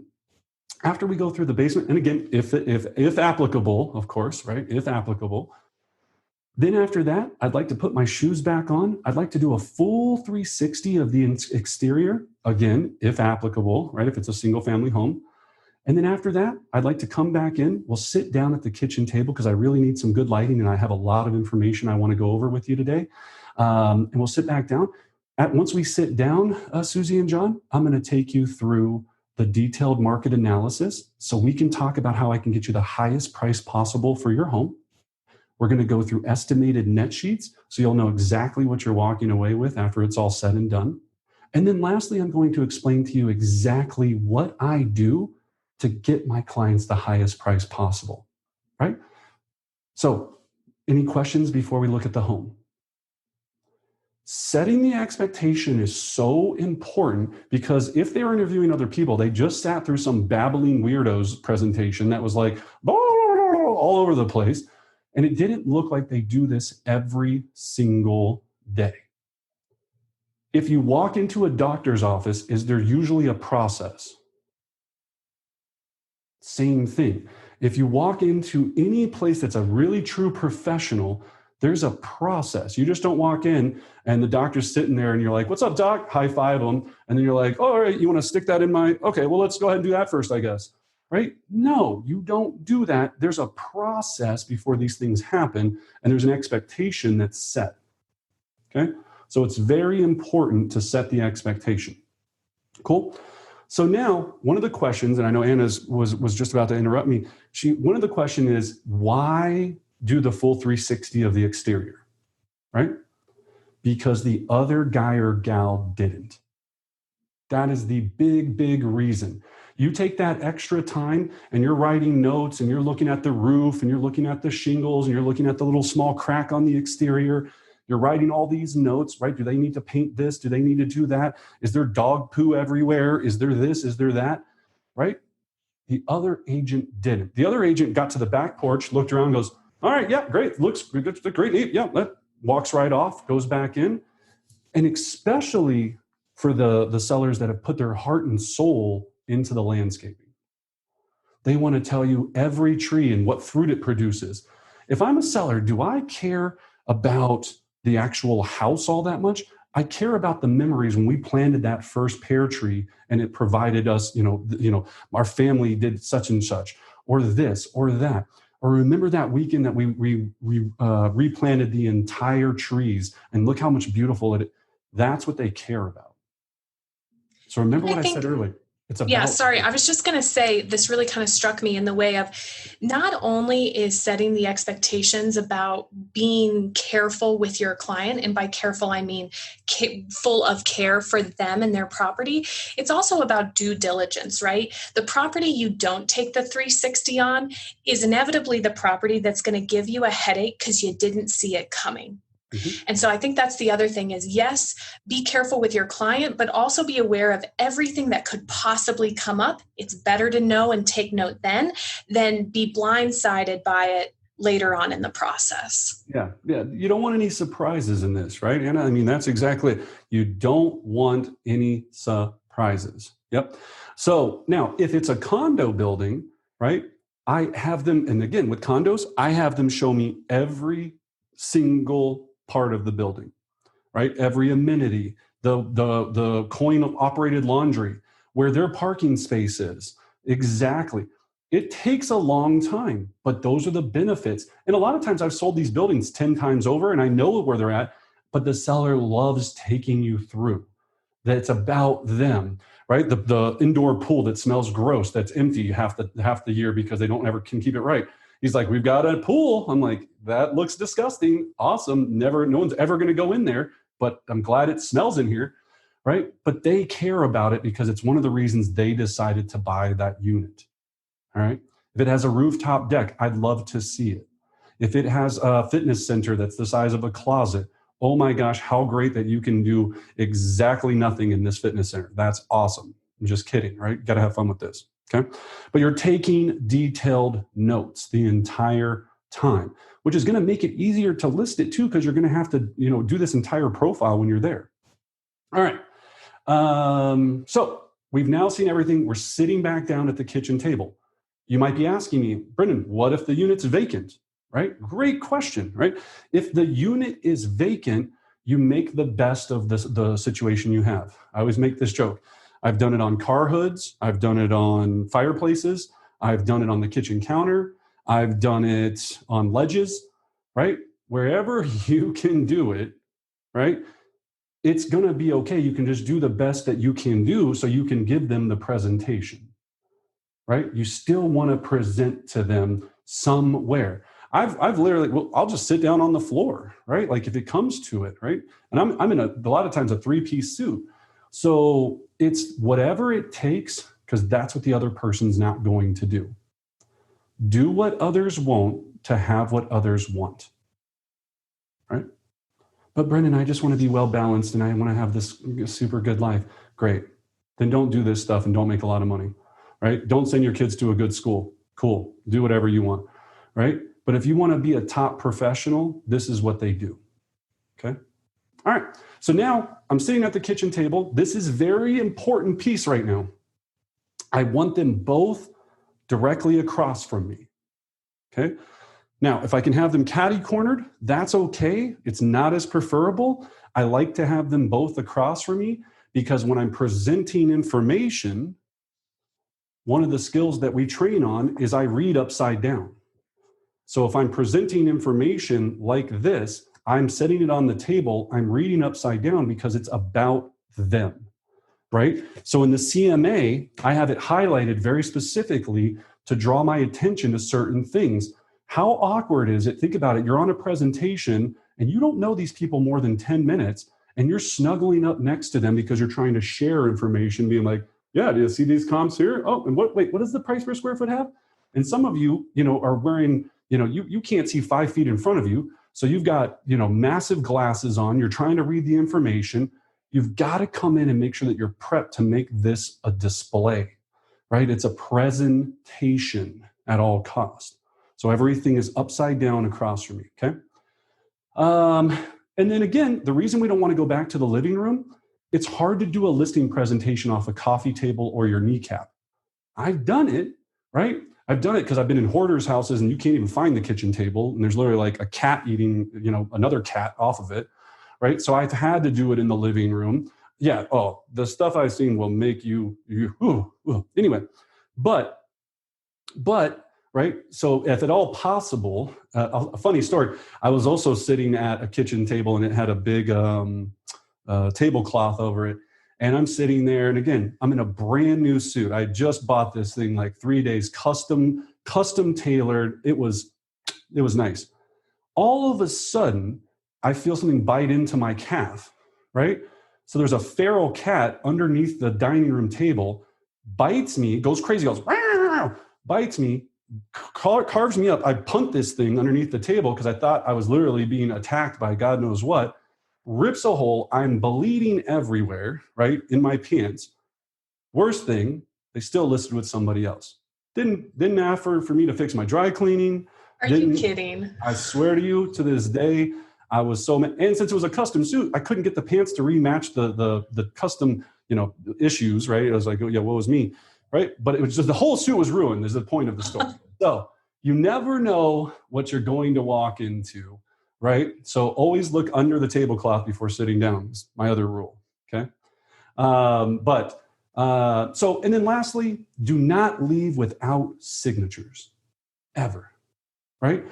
After we go through the basement, and again, if applicable, of course, right? If applicable. Then after that, I'd like to put my shoes back on. I'd like to do a full 360 of the exterior, again, if applicable, right? If it's a single family home. And then after that, I'd like to come back in. We'll sit down at the kitchen table because I really need some good lighting and I have a lot of information I want to go over with you today. And we'll sit back down. Once we sit down, Susie and John, I'm going to take you through the detailed market analysis so we can talk about how I can get you the highest price possible for your home. We're going to go through estimated net sheets so you'll know exactly what you're walking away with after it's all said and done. And then lastly, I'm going to explain to you exactly what I do to get my clients the highest price possible, right? So, any questions before we look at the home? Setting the expectation is so important because if they're interviewing other people, they just sat through some babbling weirdos presentation that was like all over the place. And it didn't look like they do this every single day. If you walk into a doctor's office, is there usually a process? Same thing. If you walk into any place that's a really true professional, there's a process. You just don't walk in and the doctor's sitting there and you're like, what's up, doc? High five them. And then you're like, oh, all right, you want to stick that in my, okay, well, let's go ahead and do that first, I guess. Right? No, you don't do that. There's a process before these things happen, and there's an expectation that's set. Okay? So it's very important to set the expectation. Cool? So now, one of the questions, and I know Anna was just about to interrupt me, one of the questions is, why do the full 360 of the exterior? Right? Because the other guy or gal didn't. That is the big, big reason. You take that extra time and you're writing notes and you're looking at the roof and you're looking at the shingles and you're looking at the little small crack on the exterior. You're writing all these notes, right? Do they need to paint this? Do they need to do that? Is there dog poo everywhere? Is there this? Is there that? Right? The other agent didn't. The other agent got to the back porch, looked around, goes, all right, yeah, great. Looks great. Neat. Yeah, walks right off, goes back in. And especially for the sellers that have put their heart and soul into the landscaping. They want to tell you every tree and what fruit it produces. If I'm a seller, do I care about the actual house all that much? I care about the memories when we planted that first pear tree and it provided us, our family did such and such, or this or that. Or remember that weekend that we replanted the entire trees and look how much beautiful it is. That's what they care about. So remember what I said earlier. It's Yeah, about, sorry. I was just going to say this really kind of struck me in the way of not only is setting the expectations about being careful with your client, and by careful, I mean full of care for them and their property. It's also about due diligence, right? The property you don't take the 360 on is inevitably the property that's going to give you a headache because you didn't see it coming. Mhm. And so I think that's the other thing is, yes, be careful with your client, but also be aware of everything that could possibly come up. It's better to know and take note then than be blindsided by it later on in the process. Yeah. Yeah. You don't want any surprises in this, right, Anna? I mean, that's exactly it. You don't want any surprises. Yep. So now, if it's a condo building, right, I have them, and again, with condos, I have them show me every single part of the building, right? Every amenity, the coin operated laundry, where their parking space is. Exactly. It takes a long time, but those are the benefits. And a lot of times I've sold these buildings 10 times over and I know where they're at, but the seller loves taking you through. That it's about them, right? The indoor pool that smells gross, that's empty half the year because they don't ever can keep it right. He's like, we've got a pool. I'm like, that looks disgusting. Awesome. Never, no one's ever going to go in there, but I'm glad it smells in here, right? But they care about it because it's one of the reasons they decided to buy that unit. All right. If it has a rooftop deck, I'd love to see it. If it has a fitness center that's the size of a closet, oh my gosh, how great that you can do exactly nothing in this fitness center. That's awesome. I'm just kidding, right? Got to have fun with this. Okay. But you're taking detailed notes the entire time, which is going to make it easier to list it too, because you're going to have to, do this entire profile when you're there. All right. So we've now seen everything. We're sitting back down at the kitchen table. You might be asking me, Brendan, what if the unit's vacant? Right? Great question, right? If the unit is vacant, you make the best of the situation you have. I always make this joke. I've done it on car hoods. I've done it on fireplaces. I've done it on the kitchen counter. I've done it on ledges, right? Wherever you can do it, right? It's going to be okay. You can just do the best that you can do so you can give them the presentation, right? You still want to present to them somewhere. I've literally, I'll just sit down on the floor, right? Like if it comes to it, right? And I'm in a lot of times a 3-piece suit. So it's whatever it takes, because that's what the other person's not going to do. Do what others won't to have what others want, right? But Brendan, I just want to be well balanced and I want to have this super good life. Great. Then don't do this stuff and don't make a lot of money, right? Don't send your kids to a good school. Cool. Do whatever you want, right? But if you want to be a top professional, this is what they do. Okay. All right. So now I'm sitting at the kitchen table. This is a very important piece right now. I want them both directly across from me. Okay. Now, if I can have them catty cornered, that's okay. It's not as preferable. I like to have them both across from me because when I'm presenting information, one of the skills that we train on is I read upside down. So if I'm presenting information like this, I'm setting it on the table, I'm reading upside down because it's about them, right? So in the CMA, I have it highlighted very specifically to draw my attention to certain things. How awkward is it? Think about it. You're on a presentation and you don't know these people more than 10 minutes and you're snuggling up next to them because you're trying to share information, being like, yeah, do you see these comps here? Oh, and what does the price per square foot have? And some of you, are wearing, you can't see 5 feet in front of you. So you've got, massive glasses on. You're trying to read the information. You've got to come in and make sure that you're prepped to make this a display, right? It's a presentation at all costs. So everything is upside down across from me, okay? And then again, the reason we don't want to go back to the living room, it's hard to do a listing presentation off a coffee table or your kneecap. I've done it, right? I've done it because I've been in hoarders' houses and you can't even find the kitchen table. And there's literally like a cat eating, another cat off of it, right? So I've had to do it in the living room. Yeah. Oh, the stuff I've seen will make you anyway, but, right. So if at all possible, a funny story, I was also sitting at a kitchen table and it had a big tablecloth over it. And I'm sitting there, and again, I'm in a brand new suit. I just bought this thing like 3 days, custom tailored. It was nice. All of a sudden, I feel something bite into my calf, right? So there's a feral cat underneath the dining room table, bites me, goes crazy, goes, "Meow," bites me, carves me up. I punt this thing underneath the table because I thought I was literally being attacked by God knows what. Rips a hole. I'm bleeding everywhere, right, in my pants. Worst thing, they still listed with somebody else. Didn't offer for me to fix my dry cleaning. Are you kidding? I swear to you, to this day, I was so mad. And since it was a custom suit, I couldn't get the pants to rematch the custom, issues, right? I was like, oh yeah, what was me, right? But it was just the whole suit was ruined. Is the point of the story. So you never know what you're going to walk into, right? So always look under the tablecloth before sitting down. Is my other rule. Okay. And then lastly, do not leave without signatures, ever, right?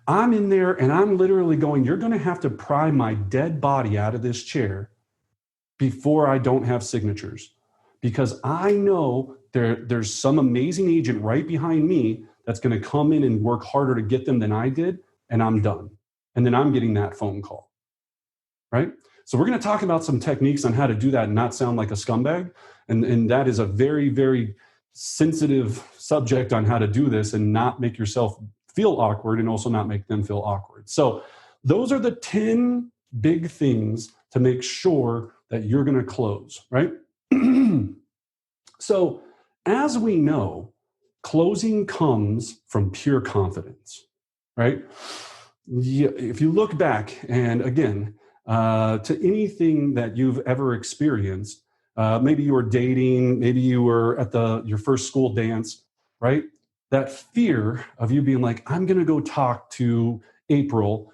I'm in there and I'm literally going, you're going to have to pry my dead body out of this chair before I don't have signatures, because I know there's some amazing agent right behind me that's going to come in and work harder to get them than I did, and I'm done. And then I'm getting that phone call, right? So we're going to talk about some techniques on how to do that and not sound like a scumbag. And that is a very, very sensitive subject on how to do this and not make yourself feel awkward and also not make them feel awkward. So those are the 10 big things to make sure that you're going to close, right? So as we know, closing comes from pure confidence, right? If you look back, and again, to anything that you've ever experienced, maybe you were dating, maybe you were at your first school dance, right? That fear of you being like, I'm going to go talk to April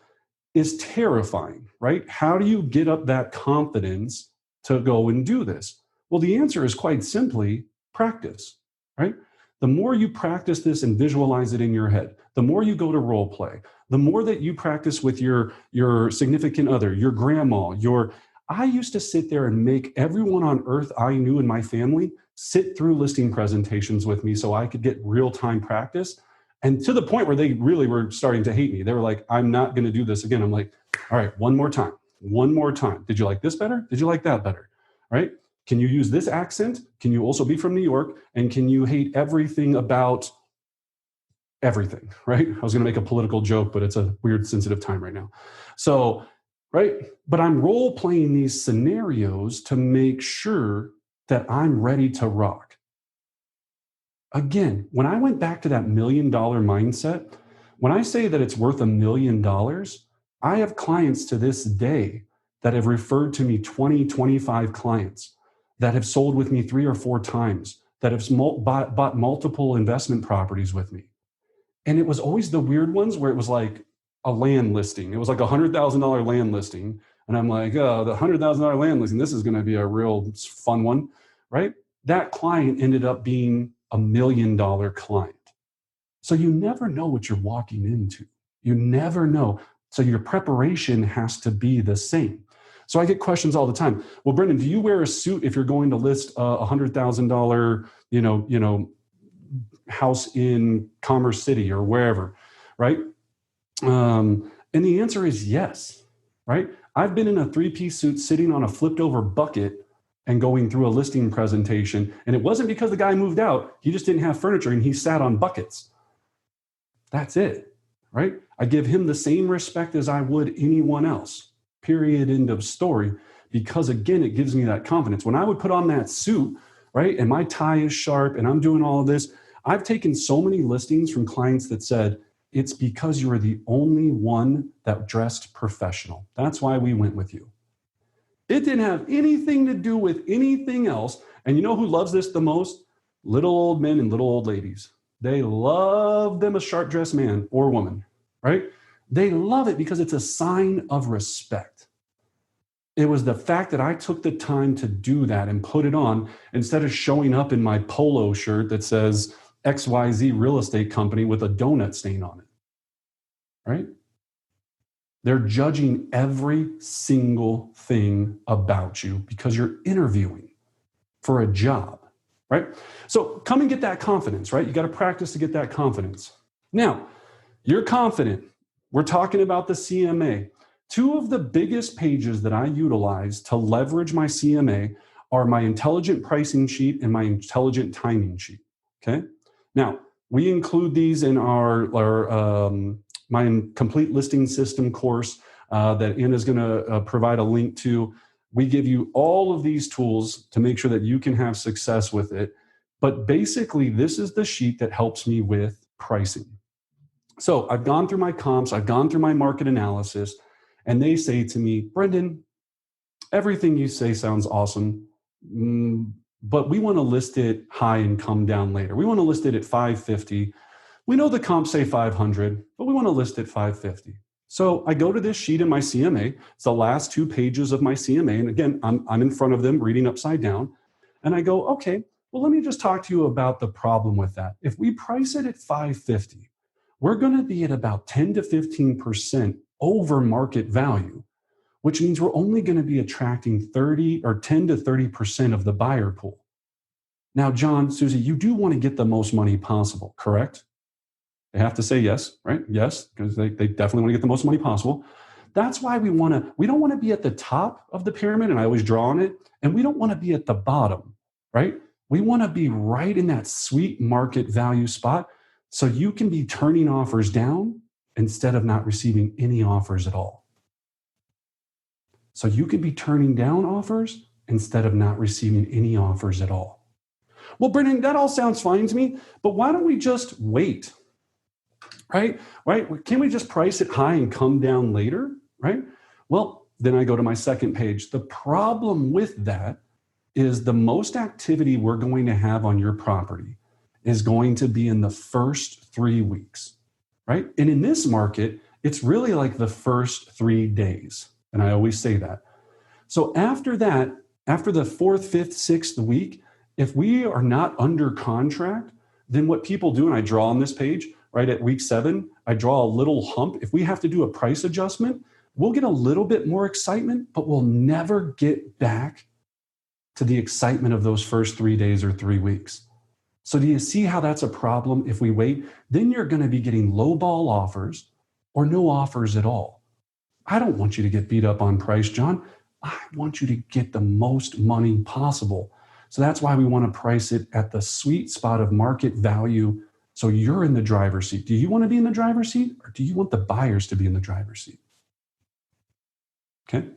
is terrifying, right? How do you get up that confidence to go and do this? Well, the answer is quite simply practice, right? The more you practice this and visualize it in your head, the more you go to role play, the more that you practice with your significant other, your grandma, I used to sit there and make everyone on earth I knew in my family sit through listing presentations with me so I could get real-time practice. And to the point where they really were starting to hate me. They were like, I'm not going to do this again. I'm like, all right, one more time. Did you like this better? Did you like that better? Right? Can you use this accent? Can you also be from New York? And can you hate everything about everything, right? I was going to make a political joke, but it's a weird, sensitive time right now. So, right? But I'm role playing these scenarios to make sure that I'm ready to rock. Again, when I went back to that $1 million mindset, when I say that it's worth $1 million, I have clients to this day that have referred to me 20, 25 clients that have sold with me 3 or 4 times, that have bought multiple investment properties with me. And it was always the weird ones where it was like a land listing. It was like $100,000 land listing. And I'm like, oh, the $100,000 land listing, this is going to be a real fun one, right? That client ended up being $1 million client. So you never know what you're walking into. You never know. So your preparation has to be the same. So I get questions all the time. Well, Brendan, do you wear a suit if you're going to list a $100,000, house in Commerce City or wherever, right? And the answer is yes, right? I've been in a 3-piece suit sitting on a flipped over bucket and going through a listing presentation. And it wasn't because the guy moved out. He just didn't have furniture and he sat on buckets. That's it, right? I give him the same respect as I would anyone else. Period, end of story. Because again, it gives me that confidence. When I would put on that suit, right, and my tie is sharp and I'm doing all of this, I've taken so many listings from clients that said, it's because you were the only one that dressed professional. That's why we went with you. It didn't have anything to do with anything else. And you know who loves this the most? Little old men and little old ladies. They love them a sharp dressed man or woman, right? They love it because it's a sign of respect. It was the fact that I took the time to do that and put it on instead of showing up in my polo shirt that says XYZ real estate company with a donut stain on it, right? They're judging every single thing about you because you're interviewing. for a job, right? So come and get that confidence, right? You got to practice to get that confidence. Now, you're confident. We're talking about the CMA. Two of the biggest pages that I utilize to leverage my CMA are my intelligent pricing sheet and my intelligent timing sheet, okay? Now, we include these in our my complete listing system course that Anna's going to provide a link to. We give you all of these tools to make sure that you can have success with it. But basically, this is the sheet that helps me with pricing. So I've gone through my comps, I've gone through my market analysis, and they say to me, Brendan, everything you say sounds awesome, but we want to list it high and come down later. We want to list it at 550. We know the comps say 500, but we want to list it 550. So I go to this sheet in my CMA. It's the last 2 pages of my CMA. And again, I'm in front of them reading upside down. And I go, okay, well, let me just talk to you about the problem with that. If we price it at 550, we're going to be at about 10 to 15% over market value, which means we're only going to be attracting 30 or 10 to 30% of the buyer pool. Now, John, Susie, you do want to get the most money possible, correct? They have to say yes, right? Yes, because they definitely want to get the most money possible. That's why we don't want to be at the top of the pyramid, and I always draw on it, and we don't want to be at the bottom, right? We want to be right in that sweet market value spot so you can be turning offers down instead of not receiving any offers at all. So you could be turning down offers instead of not receiving any offers at all. Well, Brendan, that all sounds fine to me, but why don't we just wait? Right? Can we just price it high and come down later? Right? Well, then I go to my second page. The problem with that is the most activity we're going to have on your property is going to be in the first 3 weeks, right? And in this market, it's really like the first 3 days. And I always say that. So after that, after the 4th, 5th, 6th week, if we are not under contract, then what people do, and I draw on this page, right at week 7, I draw a little hump. If we have to do a price adjustment, we'll get a little bit more excitement, but we'll never get back to the excitement of those first 3 days or 3 weeks. So do you see how that's a problem if we wait? Then you're going to be getting low ball offers or no offers at all. I don't want you to get beat up on price, John. I want you to get the most money possible. So that's why we want to price it at the sweet spot of market value. So you're in the driver's seat. Do you want to be in the driver's seat or do you want the buyers to be in the driver's seat? Okay.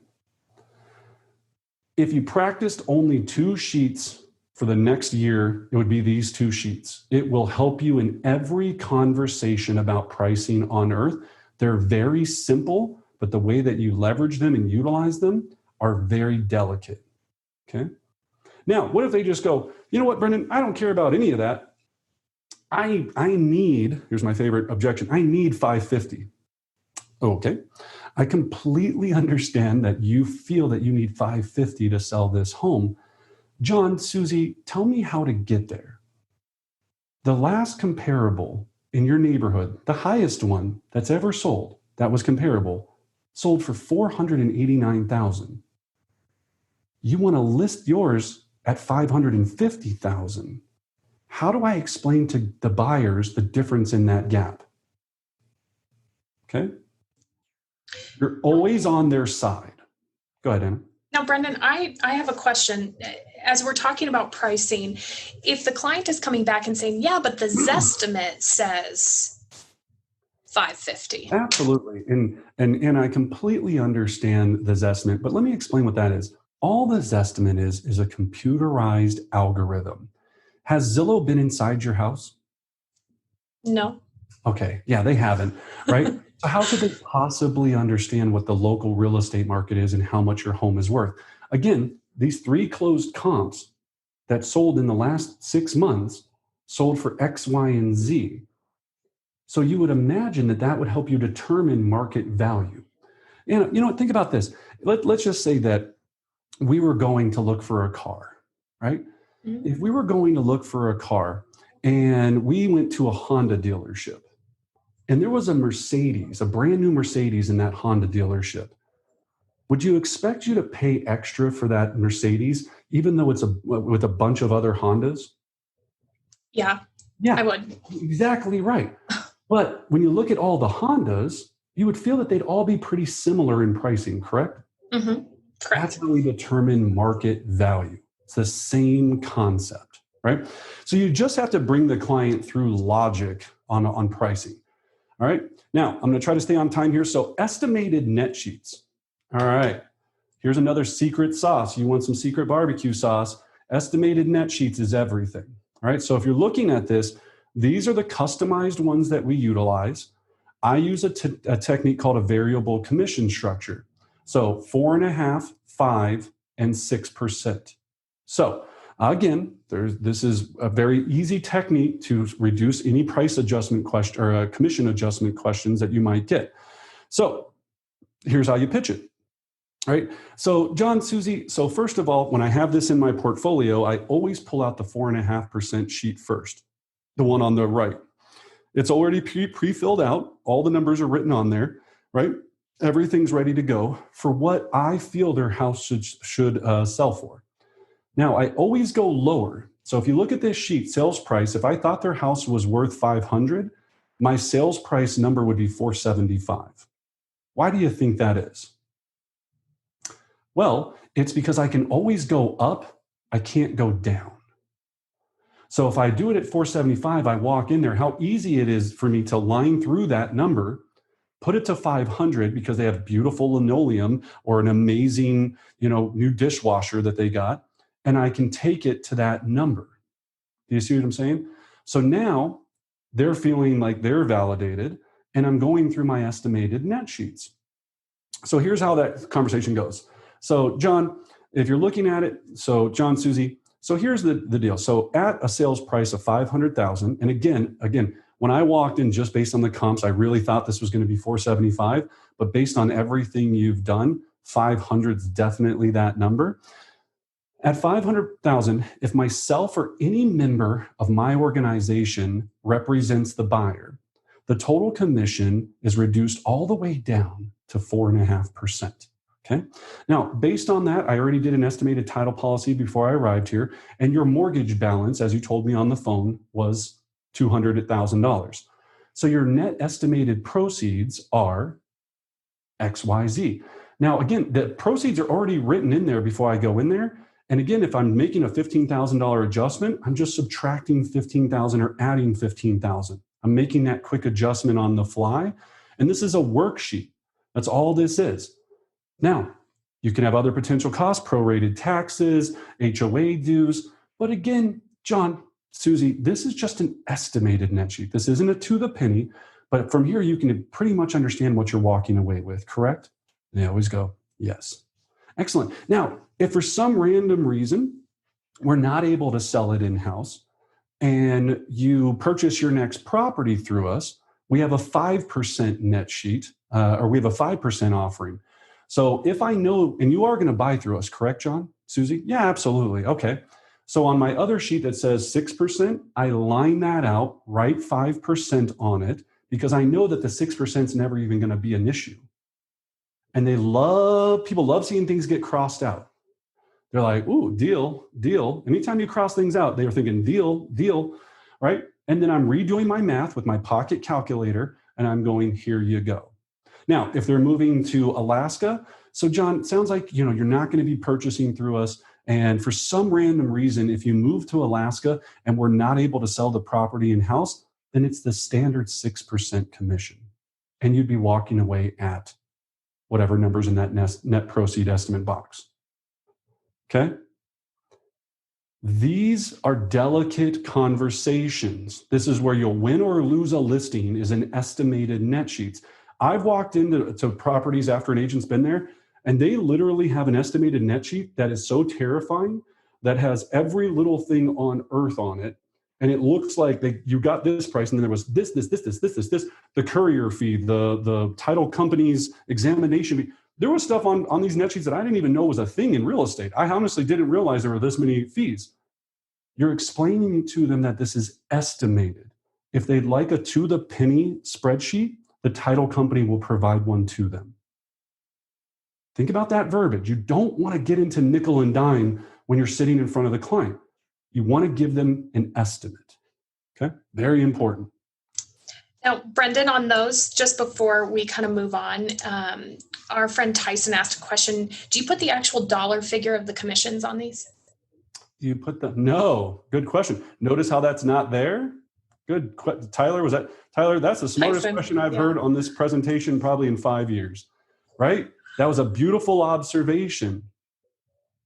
If you practiced only 2 sheets for the next year, it would be these 2 sheets. It will help you in every conversation about pricing on earth. They're very simple, but the way that you leverage them and utilize them are very delicate. Okay. Now, what if they just go, you know what, Brendan, I don't care about any of that. I need, here's my favorite objection, I need 550. Okay. I completely understand that you feel that you need 550 to sell this home. John, Susie, tell me how to get there. The last comparable in your neighborhood, the highest one that's ever sold, that was comparable, sold for $489,000. You want to list yours at $550,000. How do I explain to the buyers the difference in that gap? Okay. You're always on their side. Go ahead, Anna. Now, Brendan, I have a question. As we're talking about pricing, if the client is coming back and saying, yeah, but the Zestimate says 550. Absolutely. And I completely understand the Zestimate, but let me explain what that is. All the Zestimate is a computerized algorithm. Has Zillow been inside your house? No. Okay. Yeah, they haven't, right? So how could they possibly understand what the local real estate market is and how much your home is worth? Again, these 3 closed comps that sold in the last 6 months sold for X, Y, and Z. So you would imagine that that would help you determine market value. And you know, think about this. Let's just say that we were going to look for a car, right? Mm-hmm. If we were going to look for a car and we went to a Honda dealership and there was a Mercedes, a brand new Mercedes in that Honda dealership, would you expect you to pay extra for that Mercedes, even though it's with a bunch of other Hondas? Yeah, I would. Exactly right. But when you look at all the Hondas, you would feel that they'd all be pretty similar in pricing, correct? Mm-hmm. Correct. That's how we determine market value. It's the same concept, right? So you just have to bring the client through logic on pricing. All right. Now, I'm going to try to stay on time here. So estimated net sheets. All right. Here's another secret sauce. You want some secret barbecue sauce? Estimated net sheets is everything. All right. So if you're looking at this, these are the customized ones that we utilize. I use a technique called a variable commission structure. So 4.5%, 5%, and 6%. So again, this is a very easy technique to reduce any price adjustment question or commission adjustment questions that you might get. So here's how you pitch it. All right. So John, Susie, so first of all, when I have this in my portfolio, I always pull out the 4.5% sheet first, the one on the right. It's already pre-filled out. All the numbers are written on there, right? Everything's ready to go for what I feel their house should sell for. Now, I always go lower. So if you look at this sheet, sales price, if I thought their house was worth 500, my sales price number would be 475. Why do you think that is? Well, it's because I can always go up. I can't go down. So if I do it at 475, I walk in there, how easy it is for me to line through that number, put it to 500 because they have beautiful linoleum or an amazing, new dishwasher that they got, and I can take it to that number. Do you see what I'm saying? So now they're feeling like they're validated, and I'm going through my estimated net sheets. So here's how that conversation goes. So John, if you're looking at it, so John, Susie, so here's the deal. So at a sales price of 500,000, and again, when I walked in just based on the comps, I really thought this was going to be 475, but based on everything you've done, 500 is definitely that number. At 500,000, if myself or any member of my organization represents the buyer, the total commission is reduced all the way down to 4.5%. Okay. Now, based on that, I already did an estimated title policy before I arrived here, and your mortgage balance, as you told me on the phone, was $200,000. So your net estimated proceeds are XYZ. Now, again, the proceeds are already written in there before I go in there. And again, if I'm making a $15,000 adjustment, I'm just subtracting 15,000 or adding 15,000. I'm making that quick adjustment on the fly. And this is a worksheet. That's all this is. Now, you can have other potential costs, prorated taxes, HOA dues. But again, John, Susie, this is just an estimated net sheet. This isn't a to the penny, but from here, you can pretty much understand what you're walking away with, correct? And they always go, yes. Excellent. Now, if for some random reason, we're not able to sell it in-house and you purchase your next property through us, we have a 5% net sheet, or we have a 5% offering. So if I know, and you are going to buy through us, correct, John? Susie? Yeah, absolutely. Okay. So on my other sheet that says 6%, I line that out, write 5% on it, because I know that the 6% is never even going to be an issue. And people love seeing things get crossed out. They're like, ooh, deal. Anytime you cross things out, they are thinking deal, right? And then I'm redoing my math with my pocket calculator, and I'm going, here you go. Now, if they're moving to Alaska, so John, it sounds like you're not going to be purchasing through us. And for some random reason, if you move to Alaska and we're not able to sell the property in-house, then it's the standard 6% commission. And you'd be walking away at whatever numbers in that net proceed estimate box. Okay? These are delicate conversations. This is where you'll win or lose a listing is an estimated net sheets. I've walked into properties after an agent's been there, and they literally have an estimated net sheet that is so terrifying that has every little thing on earth on it. And it looks like you got this price, and then there was this, the courier fee, the title company's examination fee. There was stuff on these net sheets that I didn't even know was a thing in real estate. I honestly didn't realize there were this many fees. You're explaining to them that this is estimated. If they'd like a to the penny spreadsheet, the title company will provide one to them. Think about that verbiage. You don't want to get into nickel and dime when you're sitting in front of the client. You want to give them an estimate. Okay, very important. Now, Brendan, on those, just before we kind of move on, our friend Tyson asked a question. Do you put the actual dollar figure of the commissions on these? Do you put the, no, good question. Notice how that's not there? Good. Tyler, Tyler, that's the smartest Tyson, question I've heard on this presentation probably in 5 years, right? That was a beautiful observation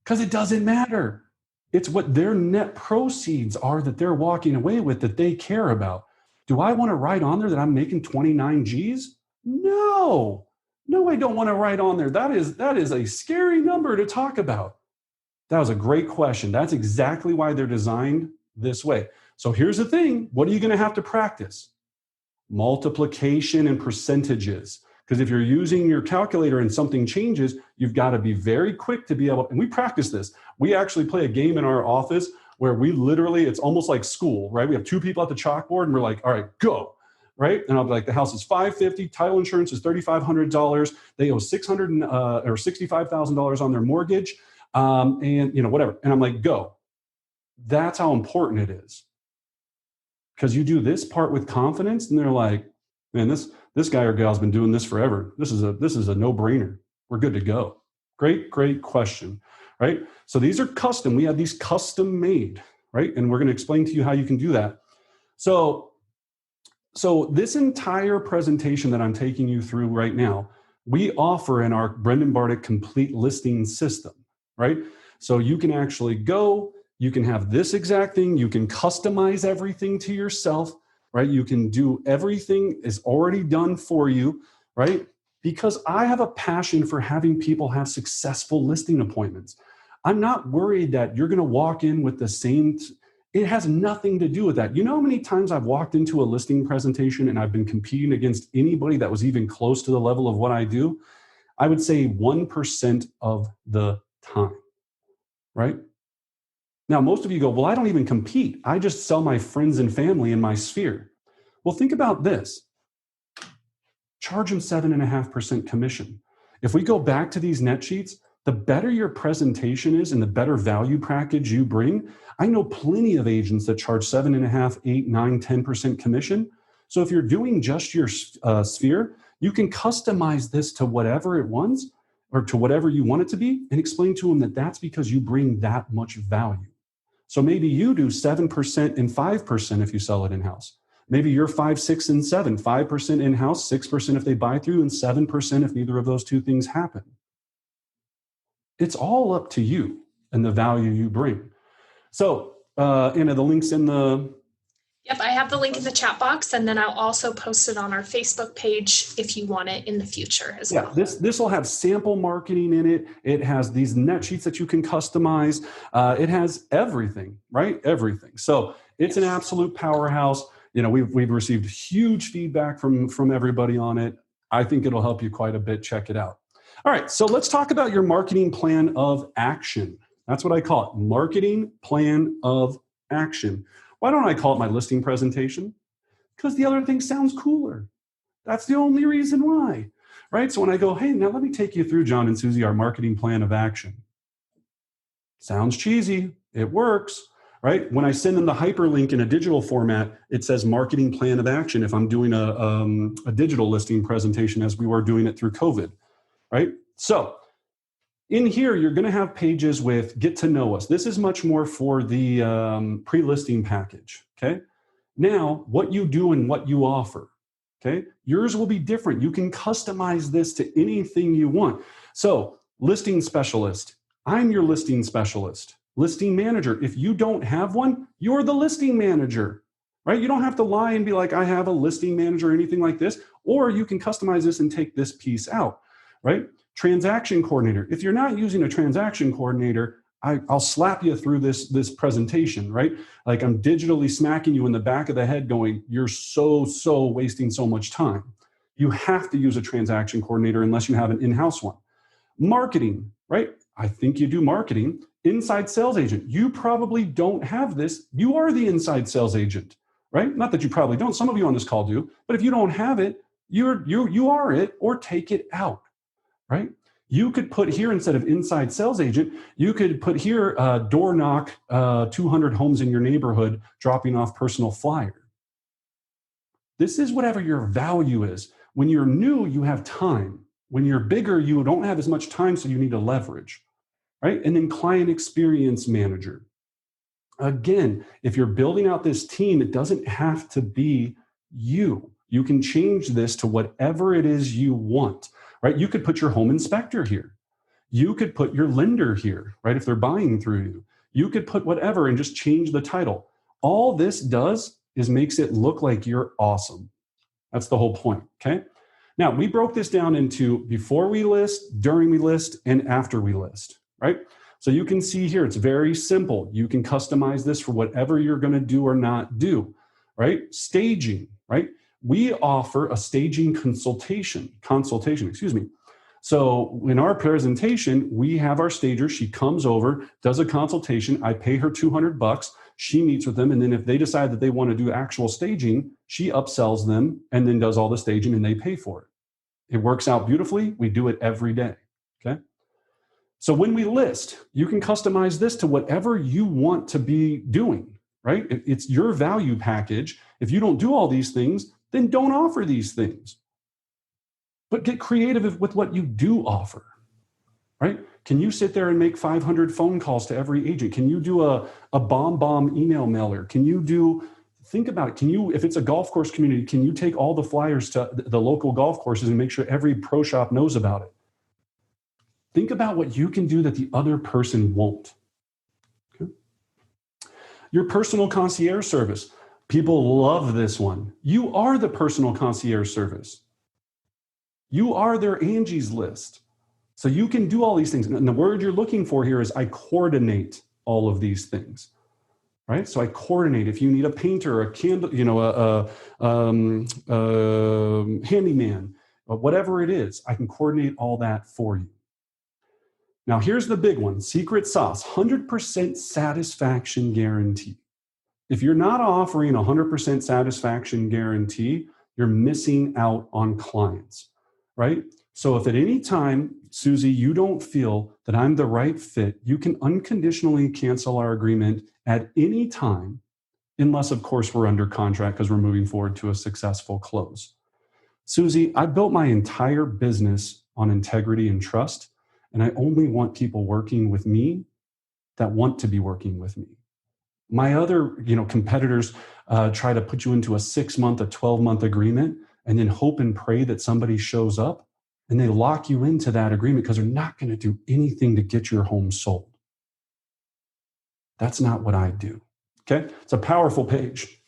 because it doesn't matter. It's what their net proceeds are that they're walking away with that they care about. Do I want to write on there that I'm making 29 G's? No, I don't want to write on there. That is a scary number to talk about. That was a great question. That's exactly why they're designed this way. So here's the thing. What are you going to have to practice? Multiplication and percentages. Because if you're using your calculator and something changes, you've got to be very quick to be able, and we practice this. We actually play a game in our office where we literally, it's almost like school, right? We have two people at the chalkboard and we're like, all right, go, right? And I'll be like, the house is $550, title insurance is $3,500. They owe $65,000 on their mortgage, and whatever. And I'm like, go. That's how important it is. Because you do this part with confidence, and they're like, man, this guy or gal's been doing this forever. This is a no-brainer. We're good to go. Great question, right? So these are custom. We have these custom made, right? And we're going to explain to you how you can do that. So this entire presentation that I'm taking you through right now, we offer in our Brendan Bardick complete listing system, right? So you can actually go, you can have this exact thing, you can customize everything to yourself, right? You can do everything is already done for you, right? Because I have a passion for having people have successful listing appointments. I'm not worried that you're going to walk in with the same, it has nothing to do with that. You know how many times I've walked into a listing presentation and I've been competing against anybody that was even close to the level of what I do? I would say 1% of the time, right? Now, most of you go, well, I don't even compete. I just sell my friends and family in my sphere. Well, think about this. Charge them 7.5% commission. If we go back to these net sheets, the better your presentation is and the better value package you bring. I know plenty of agents that charge 7.5%, 8%, 9%, 10% commission. So if you're doing just your sphere, you can customize this to whatever it wants or to whatever you want it to be and explain to them that that's because you bring that much value. So maybe you do 7% and 5% if you sell it in-house. Maybe you're 5, 6, and 7, 5% in-house, 6% if they buy through, and 7% if neither of those two things happen. It's all up to you and the value you bring. So, Anna, the link's in the... Yep, I have the link in the chat box, and then I'll also post it on our Facebook page if you want it in the future as well. Yeah, this will have sample marketing in it. It has these net sheets that you can customize. It has everything, right? Everything. So it's an absolute powerhouse. We've received huge feedback from everybody on it. I think it'll help you quite a bit. Check it out. All right, so let's talk about your marketing plan of action. That's what I call it, marketing plan of action. Why don't I call it my listing presentation? Because the other thing sounds cooler. That's the only reason why, right? So when I go, hey, now let me take you through, John and Susie, our marketing plan of action. Sounds cheesy. It works, right? When I send them the hyperlink in a digital format, it says marketing plan of action if I'm doing a digital listing presentation as we were doing it through COVID, right? So in here, you're going to have pages with get to know us. This is much more for the pre-listing package, okay? Now, what you do and what you offer, okay? Yours will be different. You can customize this to anything you want. So, listing specialist, I'm your listing specialist. Listing manager, if you don't have one, you're the listing manager, right? You don't have to lie and be like, I have a listing manager or anything like this, or you can customize this and take this piece out, right? Transaction coordinator. If you're not using a transaction coordinator, I'll slap you through this presentation, right? Like I'm digitally smacking you in the back of the head going, you're so wasting so much time. You have to use a transaction coordinator unless you have an in-house one. Marketing, right? I think you do marketing. Inside sales agent. You probably don't have this. You are the inside sales agent, right? Not that you probably don't. Some of you on this call do. But if you don't have it, you are it, or take it out. Right? You could put here, instead of inside sales agent, you could put here, door knock 200 homes in your neighborhood, dropping off personal flyer. This is whatever your value is. When you're new, you have time. When you're bigger, you don't have as much time, so you need to leverage, right? And then client experience manager. Again, if you're building out this team, it doesn't have to be you. You can change this to whatever it is you want, right? You could put your home inspector here. You could put your lender here, right? If they're buying through you, you could put whatever and just change the title. All this does is makes it look like you're awesome. That's the whole point, okay? Now, we broke this down into before we list, during we list, and after we list, right? So you can see here, it's very simple. You can customize this for whatever you're going to do or not do, right? Staging, right? We offer a staging consultation, excuse me. So in our presentation, we have our stager. She comes over, does a consultation. I pay her $200. She meets with them. And then if they decide that they want to do actual staging, she upsells them and then does all the staging and they pay for it. It works out beautifully. We do it every day, okay? So when we list, you can customize this to whatever you want to be doing, right? It's your value package. If you don't do all these things, then don't offer these things. But get creative with what you do offer, right? Can you sit there and make 500 phone calls to every agent? Can you do a bomb email mailer? Can you do, think about it. Can you, if it's a golf course community, can you take all the flyers to the local golf courses and make sure every pro shop knows about it? Think about what you can do that the other person won't. Okay. Your personal concierge service. People love this one. You are the personal concierge service. You are their Angie's List. So you can do all these things. And the word you're looking for here is I coordinate all of these things, right? So I coordinate. If you need a painter, a candle, handyman, whatever it is, I can coordinate all that for you. Now, here's the big one, secret sauce, 100% satisfaction guarantee. If you're not offering 100% satisfaction guarantee, you're missing out on clients, right? So if at any time, Susie, you don't feel that I'm the right fit, you can unconditionally cancel our agreement at any time, unless, of course, we're under contract because we're moving forward to a successful close. Susie, I built my entire business on integrity and trust. And I only want people working with me that want to be working with me. My other, competitors try to put you into a 6-month, a 12-month agreement, and then hope and pray that somebody shows up, and they lock you into that agreement because they're not going to do anything to get your home sold. That's not what I do. Okay, it's a powerful page.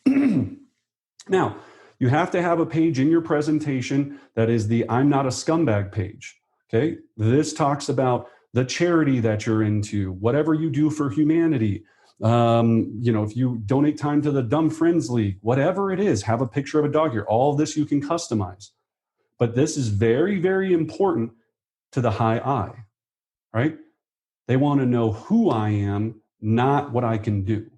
Now, you have to have a page in your presentation that is the "I'm not a scumbag" page. Okay, this talks about the charity that you're into, whatever you do for humanity. If you donate time to the Dumb Friends League, whatever it is, have a picture of a dog here. All of this you can customize. But this is very, very important to the high I, right? They want to know who I am, not what I can do,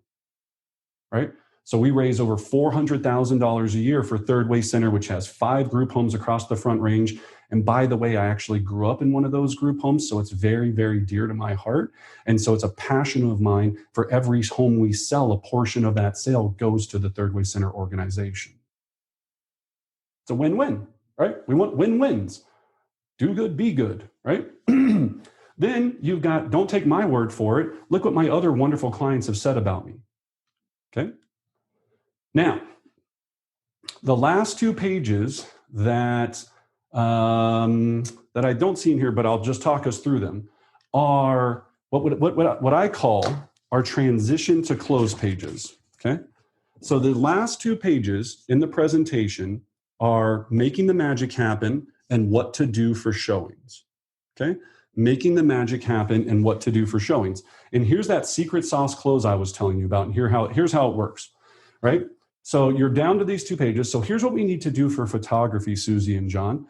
right? So we raise over $400,000 a year for Third Way Center, which has 5 group homes across the Front Range. And by the way, I actually grew up in one of those group homes, so it's very, very dear to my heart. And so it's a passion of mine. For every home we sell, a portion of that sale goes to the Third Way Center organization. It's a win-win, right? We want win-wins. Do good, be good, right? Then you've got, don't take my word for it. Look what my other wonderful clients have said about me, okay? Now, the last 2 pages that I don't see in here, but I'll just talk us through them, are what I call our transition to close pages, okay? So the last 2 pages in the presentation are making the magic happen and what to do for showings, okay? Making the magic happen and what to do for showings. And here's that secret sauce close I was telling you about, and here's how it works, right? So you're down to these 2 pages. So here's what we need to do for photography, Susie and John.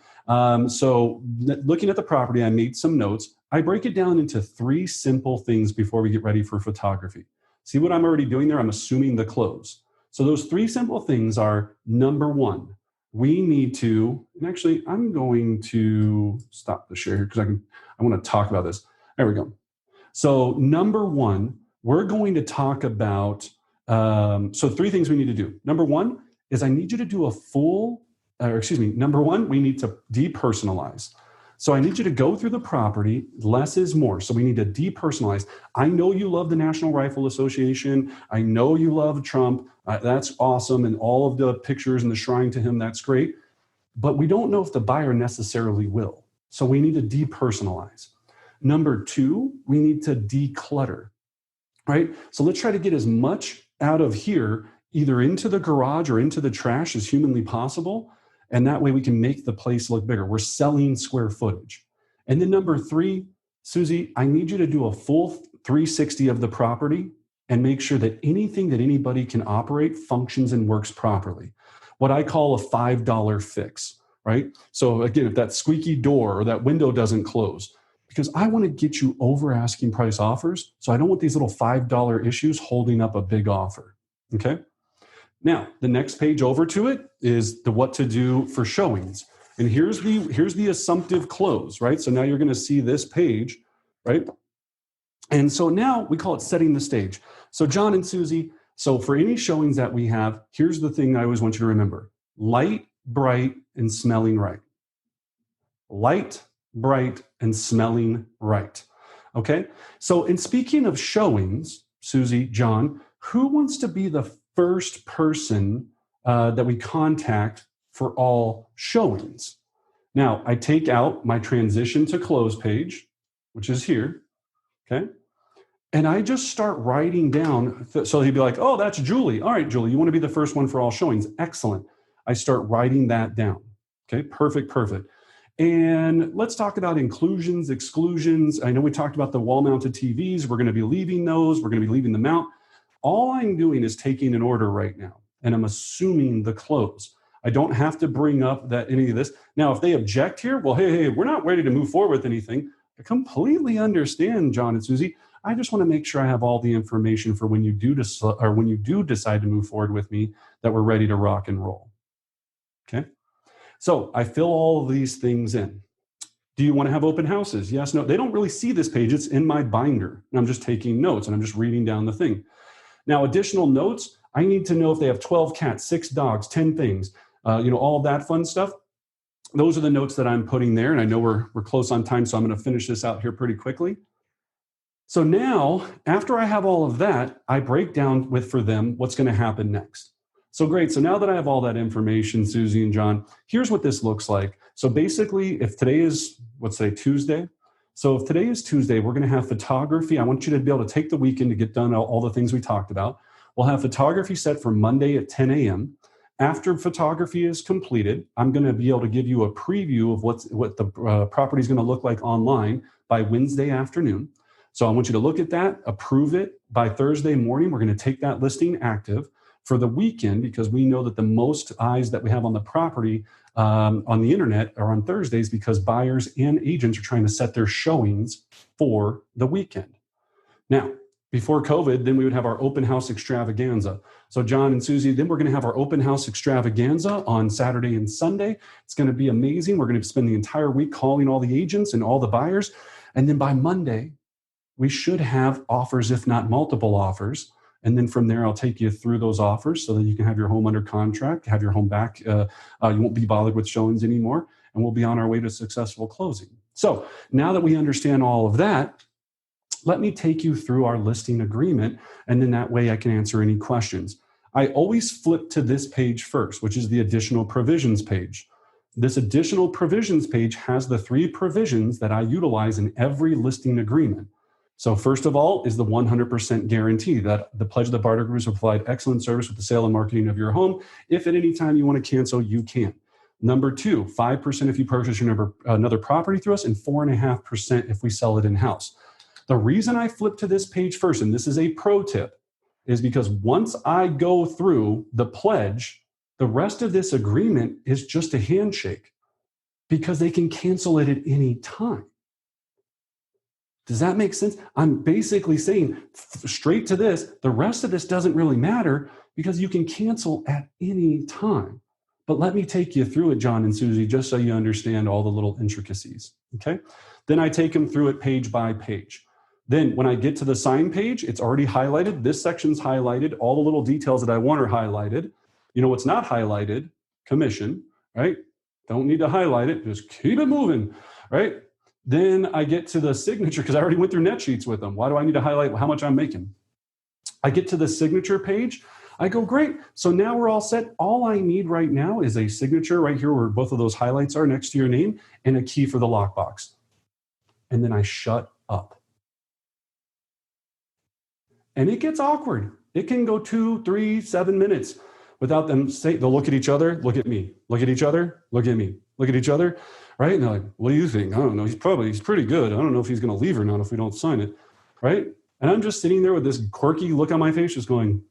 So looking at the property, I made some notes. I break it down into 3 simple things before we get ready for photography. See what I'm already doing there? I'm assuming the close. So those 3 simple things are, number 1, we need to, and actually I'm going to stop the share here because I want to talk about this. There we go. So number one, we're going to talk about, so three things we need to do. Number one is I need you to do number one, we need to depersonalize. So I need you to go through the property. Less is more. So we need to depersonalize. I know you love the National Rifle Association. I know you love Trump. That's awesome. And all of the pictures and the shrine to him, that's great. But we don't know if the buyer necessarily will. So we need to depersonalize. Number two, we need to declutter, right? So let's try to get as much out of here, either into the garage or into the trash as humanly possible. And that way we can make the place look bigger. We're selling square footage. And then number three, Susie, I need you to do a full 360 of the property and make sure that anything that anybody can operate functions and works properly. What I call a $5 fix, right? So again, if that squeaky door or that window doesn't close, because I want to get you over asking price offers. So I don't want these little $5 issues holding up a big offer, okay? Now, the next page over to it is the what to do for showings. And here's the assumptive close, right? So now you're going to see this page, right? And so now we call it setting the stage. So John and Susie, so for any showings that we have, here's the thing I always want you to remember. Light, bright, and smelling right. Light, bright, and smelling right. Okay? So in speaking of showings, Susie, John, who wants to be the first person that we contact for all showings? Now, I take out my transition to close page, which is here, okay? And I just start writing down, so he'd be like, oh, that's Julie. All right, Julie, you want to be the first one for all showings. Excellent. I start writing that down, okay? Perfect. And let's talk about inclusions, exclusions. I know we talked about the wall-mounted TVs. We're going to be leaving those. We're going to be leaving them out. All I'm doing is taking an order right now, and I'm assuming the close. I don't have to bring up that any of this. Now, if they object here, well, hey, we're not ready to move forward with anything. I completely understand, John and Susie. I just want to make sure I have all the information for when you do decide to move forward with me, that we're ready to rock and roll. Okay? So I fill all of these things in. Do you want to have open houses? Yes, no. They don't really see this page. It's in my binder. And I'm just taking notes, and I'm just reading down the thing. Now, additional notes, I need to know if they have 12 cats, 6 dogs, 10 things, all of that fun stuff. Those are the notes that I'm putting there. And I know we're close on time, so I'm going to finish this out here pretty quickly. So now, after I have all of that, I break down for them what's going to happen next. So great. So now that I have all that information, Susie and John, here's what this looks like. So basically, if today is, let's say, Tuesday. So if today is Tuesday, we're going to have photography. I want you to be able to take the weekend to get done all the things we talked about. We'll have photography set for Monday at 10 a.m. After photography is completed, I'm going to be able to give you a preview of what the property is going to look like online by Wednesday afternoon. So I want you to look at that, approve it. By Thursday morning, we're going to take that listing active for the weekend, because we know that the most eyes that we have on the property on the internet are on Thursdays, because buyers and agents are trying to set their showings for the weekend. Now, before COVID, then we would have our open house extravaganza. So John and Susie, then we're going to have our open house extravaganza on Saturday and Sunday. It's going to be amazing. We're going to spend the entire week calling all the agents and all the buyers. And then by Monday, we should have offers, if not multiple offers. And then from there, I'll take you through those offers so that you can have your home under contract, have your home back. You won't be bothered with showings anymore, and we'll be on our way to successful closing. So now that we understand all of that, let me take you through our listing agreement, and then that way I can answer any questions. I always flip to this page first, which is the additional provisions page. This additional provisions page has the 3 provisions that I utilize in every listing agreement. So first of all is the 100% guarantee that the Pledge of the Barter Group will provide excellent service with the sale and marketing of your home. If at any time you want to cancel, you can. Number 2, 5% if you purchase another property through us, and 4.5% if we sell it in-house. The reason I flip to this page first, and this is a pro tip, is because once I go through the pledge, the rest of this agreement is just a handshake, because they can cancel it at any time. Does that make sense? I'm basically saying straight to this, the rest of this doesn't really matter, because you can cancel at any time. But let me take you through it, John and Susie, just so you understand all the little intricacies, okay? Then I take them through it page by page. Then when I get to the sign page, it's already highlighted. This section's highlighted. All the little details that I want are highlighted. You know what's not highlighted? Commission, right? Don't need to highlight it. Just keep it moving, right? Then I get to the signature because I already went through net sheets with them. Why do I need to highlight how much I'm making? I get to the signature page. I go, great. So now we're all set. All I need right now is a signature right here where both of those highlights are next to your name and a key for the lockbox. And then I shut up. And it gets awkward. It can go 2, 3, 7 minutes without them saying, they'll look at each other, look at me, look at each other, look at me, look at each other, right? And they're like, what do you think? I don't know. He's pretty good. I don't know if he's going to leave or not if we don't sign it, right? And I'm just sitting there with this quirky look on my face, just going,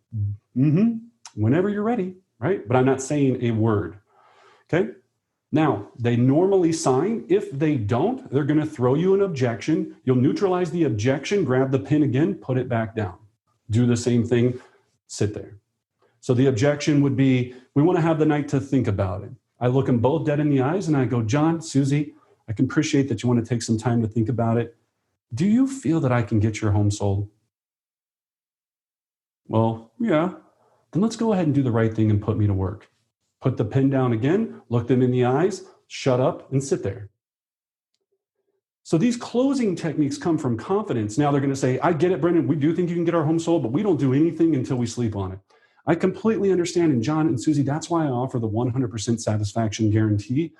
whenever you're ready, right? But I'm not saying a word, okay? Now, they normally sign. If they don't, they're going to throw you an objection. You'll neutralize the objection, grab the pin again, put it back down. Do the same thing, sit there. So the objection would be, we want to have the night to think about it. I look them both dead in the eyes and I go, John, Susie, I can appreciate that you want to take some time to think about it. Do you feel that I can get your home sold? Well, yeah. Then let's go ahead and do the right thing and put me to work. Put the pen down again, look them in the eyes, shut up, and sit there. So these closing techniques come from confidence. Now they're going to say, I get it, Brendan. We do think you can get our home sold, but we don't do anything until we sleep on it. I completely understand. And John and Susie, that's why I offer the 100% satisfaction guarantee.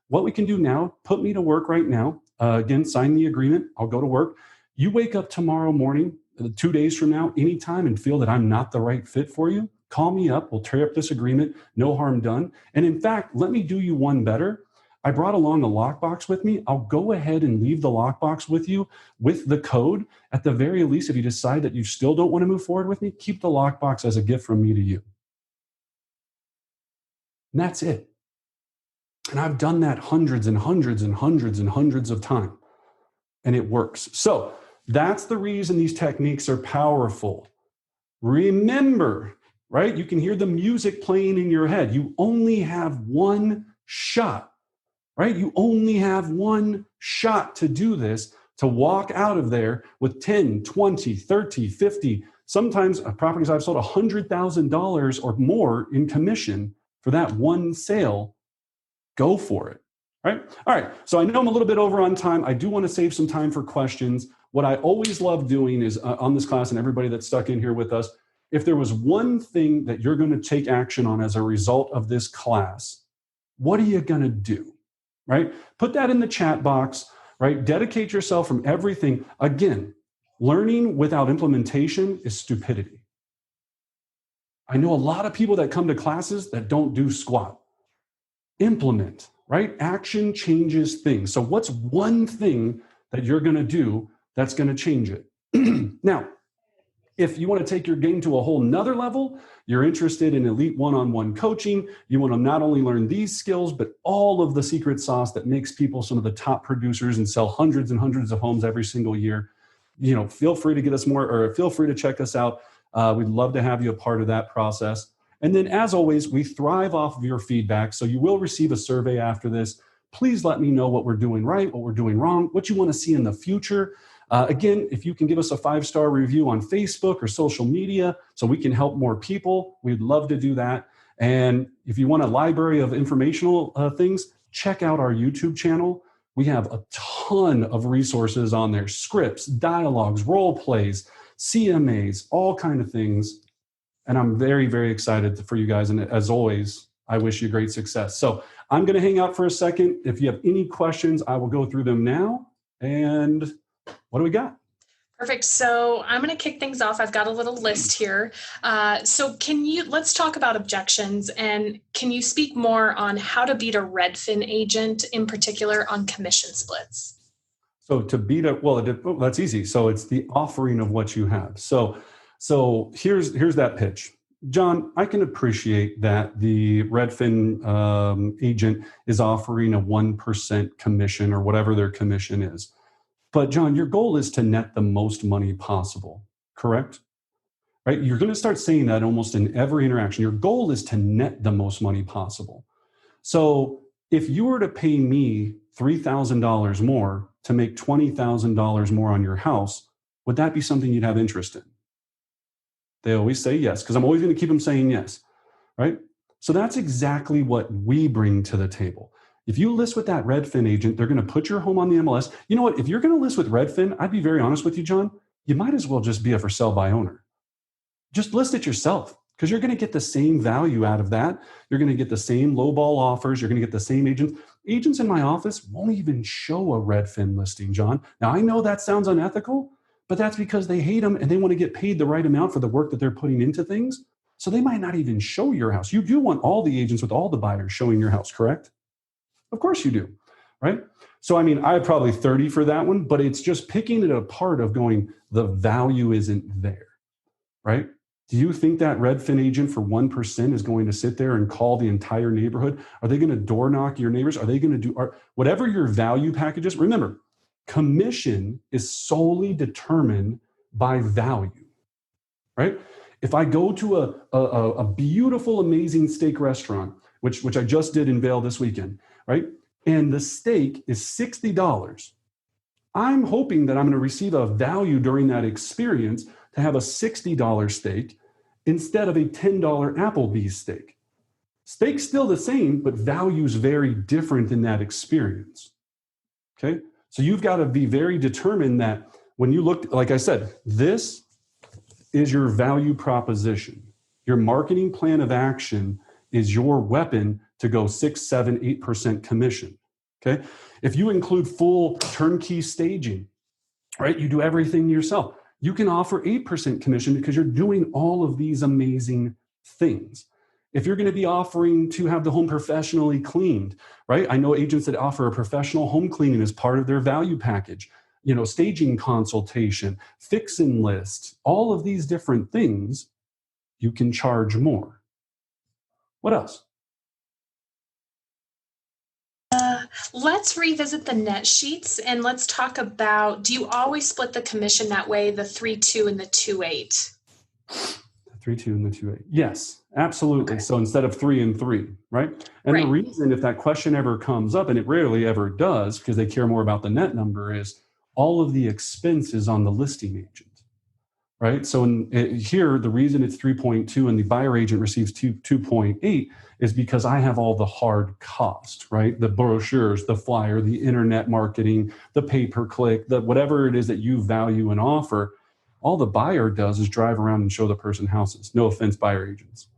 What we can do now, put me to work right now. Again, sign the agreement. I'll go to work. You wake up tomorrow morning, 2 days from now, anytime, and feel that I'm not the right fit for you, call me up. We'll tear up this agreement. No harm done. And in fact, let me do you one better. I brought along a lockbox with me. I'll go ahead and leave the lockbox with you with the code. At the very least, if you decide that you still don't want to move forward with me, keep the lockbox as a gift from me to you. And that's it. And I've done that hundreds and hundreds and hundreds and hundreds of times. And it works. So that's the reason these techniques are powerful. Remember, right? You can hear the music playing in your head. You only have one shot, right? You only have one shot to do this, to walk out of there with 10, 20, 30, 50, sometimes properties I've sold $100,000 or more in commission for that one sale. Go for it, right? All right, so I know I'm a little bit over on time. I do want to save some time for questions. What I always love doing is on this class, and everybody that's stuck in here with us, if there was one thing that you're going to take action on as a result of this class, what are you going to do, right? Put that in the chat box, right? Dedicate yourself from everything. Again, learning without implementation is stupidity. I know a lot of people that come to classes that don't do squat. Implement, right? Action changes things. So what's one thing that you're going to do that's going to change it? Now, if you want to take your game to a whole nother level, you're interested in elite one-on-one coaching, you want to not only learn these skills, but all of the secret sauce that makes people some of the top producers and sell hundreds and hundreds of homes every single year, feel free to get us more, or feel free to check us out. We'd love to have you a part of that process. And then, as always, we thrive off of your feedback. So you will receive a survey after this. Please let me know what we're doing right, what we're doing wrong, what you want to see in the future. Again, if you can give us a 5-star review on Facebook or social media so we can help more people, we'd love to do that. And if you want a library of informational things, check out our YouTube channel. We have a ton of resources on there, scripts, dialogues, role plays, CMAs, all kind of things. And I'm very, very excited for you guys. And as always, I wish you great success. So I'm going to hang out for a second. If you have any questions, I will go through them now. And what do we got? Perfect. So I'm going to kick things off. I've got a little list here. So let's talk about objections, and can you speak more on how to beat a Redfin agent, in particular on commission splits? So to beat that's easy. So it's the offering of what you have. So here's that pitch. John, I can appreciate that the Redfin agent is offering a 1% commission or whatever their commission is. But John, your goal is to net the most money possible, correct? Right? You're going to start saying that almost in every interaction. Your goal is to net the most money possible. So if you were to pay me $3,000 more to make $20,000 more on your house, would that be something you'd have interest in? They always say yes, because I'm always going to keep them saying yes, right? So that's exactly what we bring to the table. If you list with that Redfin agent, they're going to put your home on the MLS. You know what? If you're going to list with Redfin, I'd be very honest with you, John, you might as well just be a for sale by owner. Just list it yourself, because you're going to get the same value out of that. You're going to get the same lowball offers. You're going to get the same agents. Agents in my office won't even show a Redfin listing, John. Now, I know that sounds unethical, but that's because they hate them and they want to get paid the right amount for the work that they're putting into things. So they might not even show your house. You do want all the agents with all the buyers showing your house, correct? Of course you do, right? So, I mean, I have probably 30 for that one, but it's just picking it apart of going, the value isn't there, right? Do you think that Redfin agent for 1% is going to sit there and call the entire neighborhood? Are they going to door knock your neighbors? Are they going to do whatever your value package is? Remember, commission is solely determined by value, right? If I go to a beautiful, amazing steak restaurant, which I just did in Vail this weekend, right? And the steak is $60. I'm hoping that I'm going to receive a value during that experience to have a $60 steak instead of a $10 Applebee's steak. Steak's still the same, but value's very different in that experience. Okay? So you've got to be very determined that when you look, like I said, this is your value proposition. Your marketing plan of action is your weapon to go 6, 7, 8% commission. Okay? If you include full turnkey staging, right? You do everything yourself. You can offer 8% commission because you're doing all of these amazing things. If you're going to be offering to have the home professionally cleaned, right? I know agents that offer a professional home cleaning as part of their value package, staging consultation, fix and list, all of these different things, you can charge more. What else? Let's revisit the net sheets and let's talk about, do you always split the commission that way, the 3-2 and the 2-8? The 3-2 and the 2-8. Yes, absolutely. Okay. So instead of 3 and 3, right? And right. The reason, if that question ever comes up, and it rarely ever does because they care more about the net number, is all of the expense is on the listing agent, right? So here, the reason it's 3.2 and the buyer agent receives 2.8 is because I have all the hard cost, right? The brochures, the flyer, the internet marketing, the pay-per-click, the whatever it is that you value and offer. All the buyer does is drive around and show the person houses. No offense, buyer agents.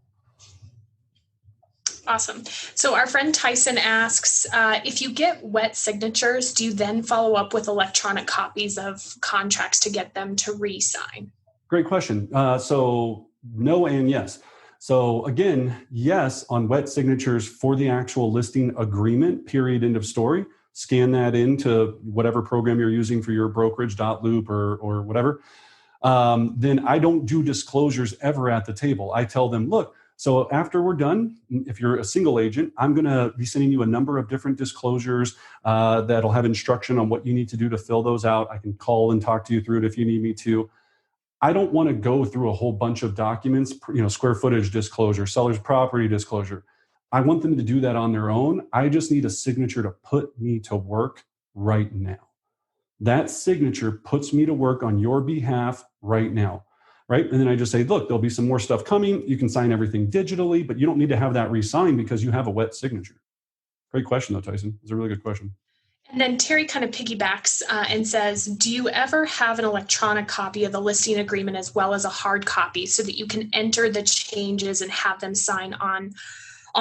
Awesome. So our friend Tyson asks, if you get wet signatures, do you then follow up with electronic copies of contracts to get them to re-sign? Great question. So no and yes. So again, yes, on wet signatures for the actual listing agreement, period, end of story. Scan that into whatever program you're using for your brokerage, .loop or whatever. Then I don't do disclosures ever at the table. I tell them, look, so after we're done, if you're a single agent, I'm going to be sending you a number of different disclosures that'll have instruction on what you need to do to fill those out. I can call and talk to you through it if you need me to. I don't want to go through a whole bunch of documents, square footage disclosure, seller's property disclosure. I want them to do that on their own. I just need a signature to put me to work right now. That signature puts me to work on your behalf right now, right? And then I just say, look, there'll be some more stuff coming. You can sign everything digitally, but you don't need to have that re-signed because you have a wet signature. Great question, though, Tyson. It's a really good question. And then Terry kind of piggybacks and says, do you ever have an electronic copy of the listing agreement as well as a hard copy so that you can enter the changes and have them sign on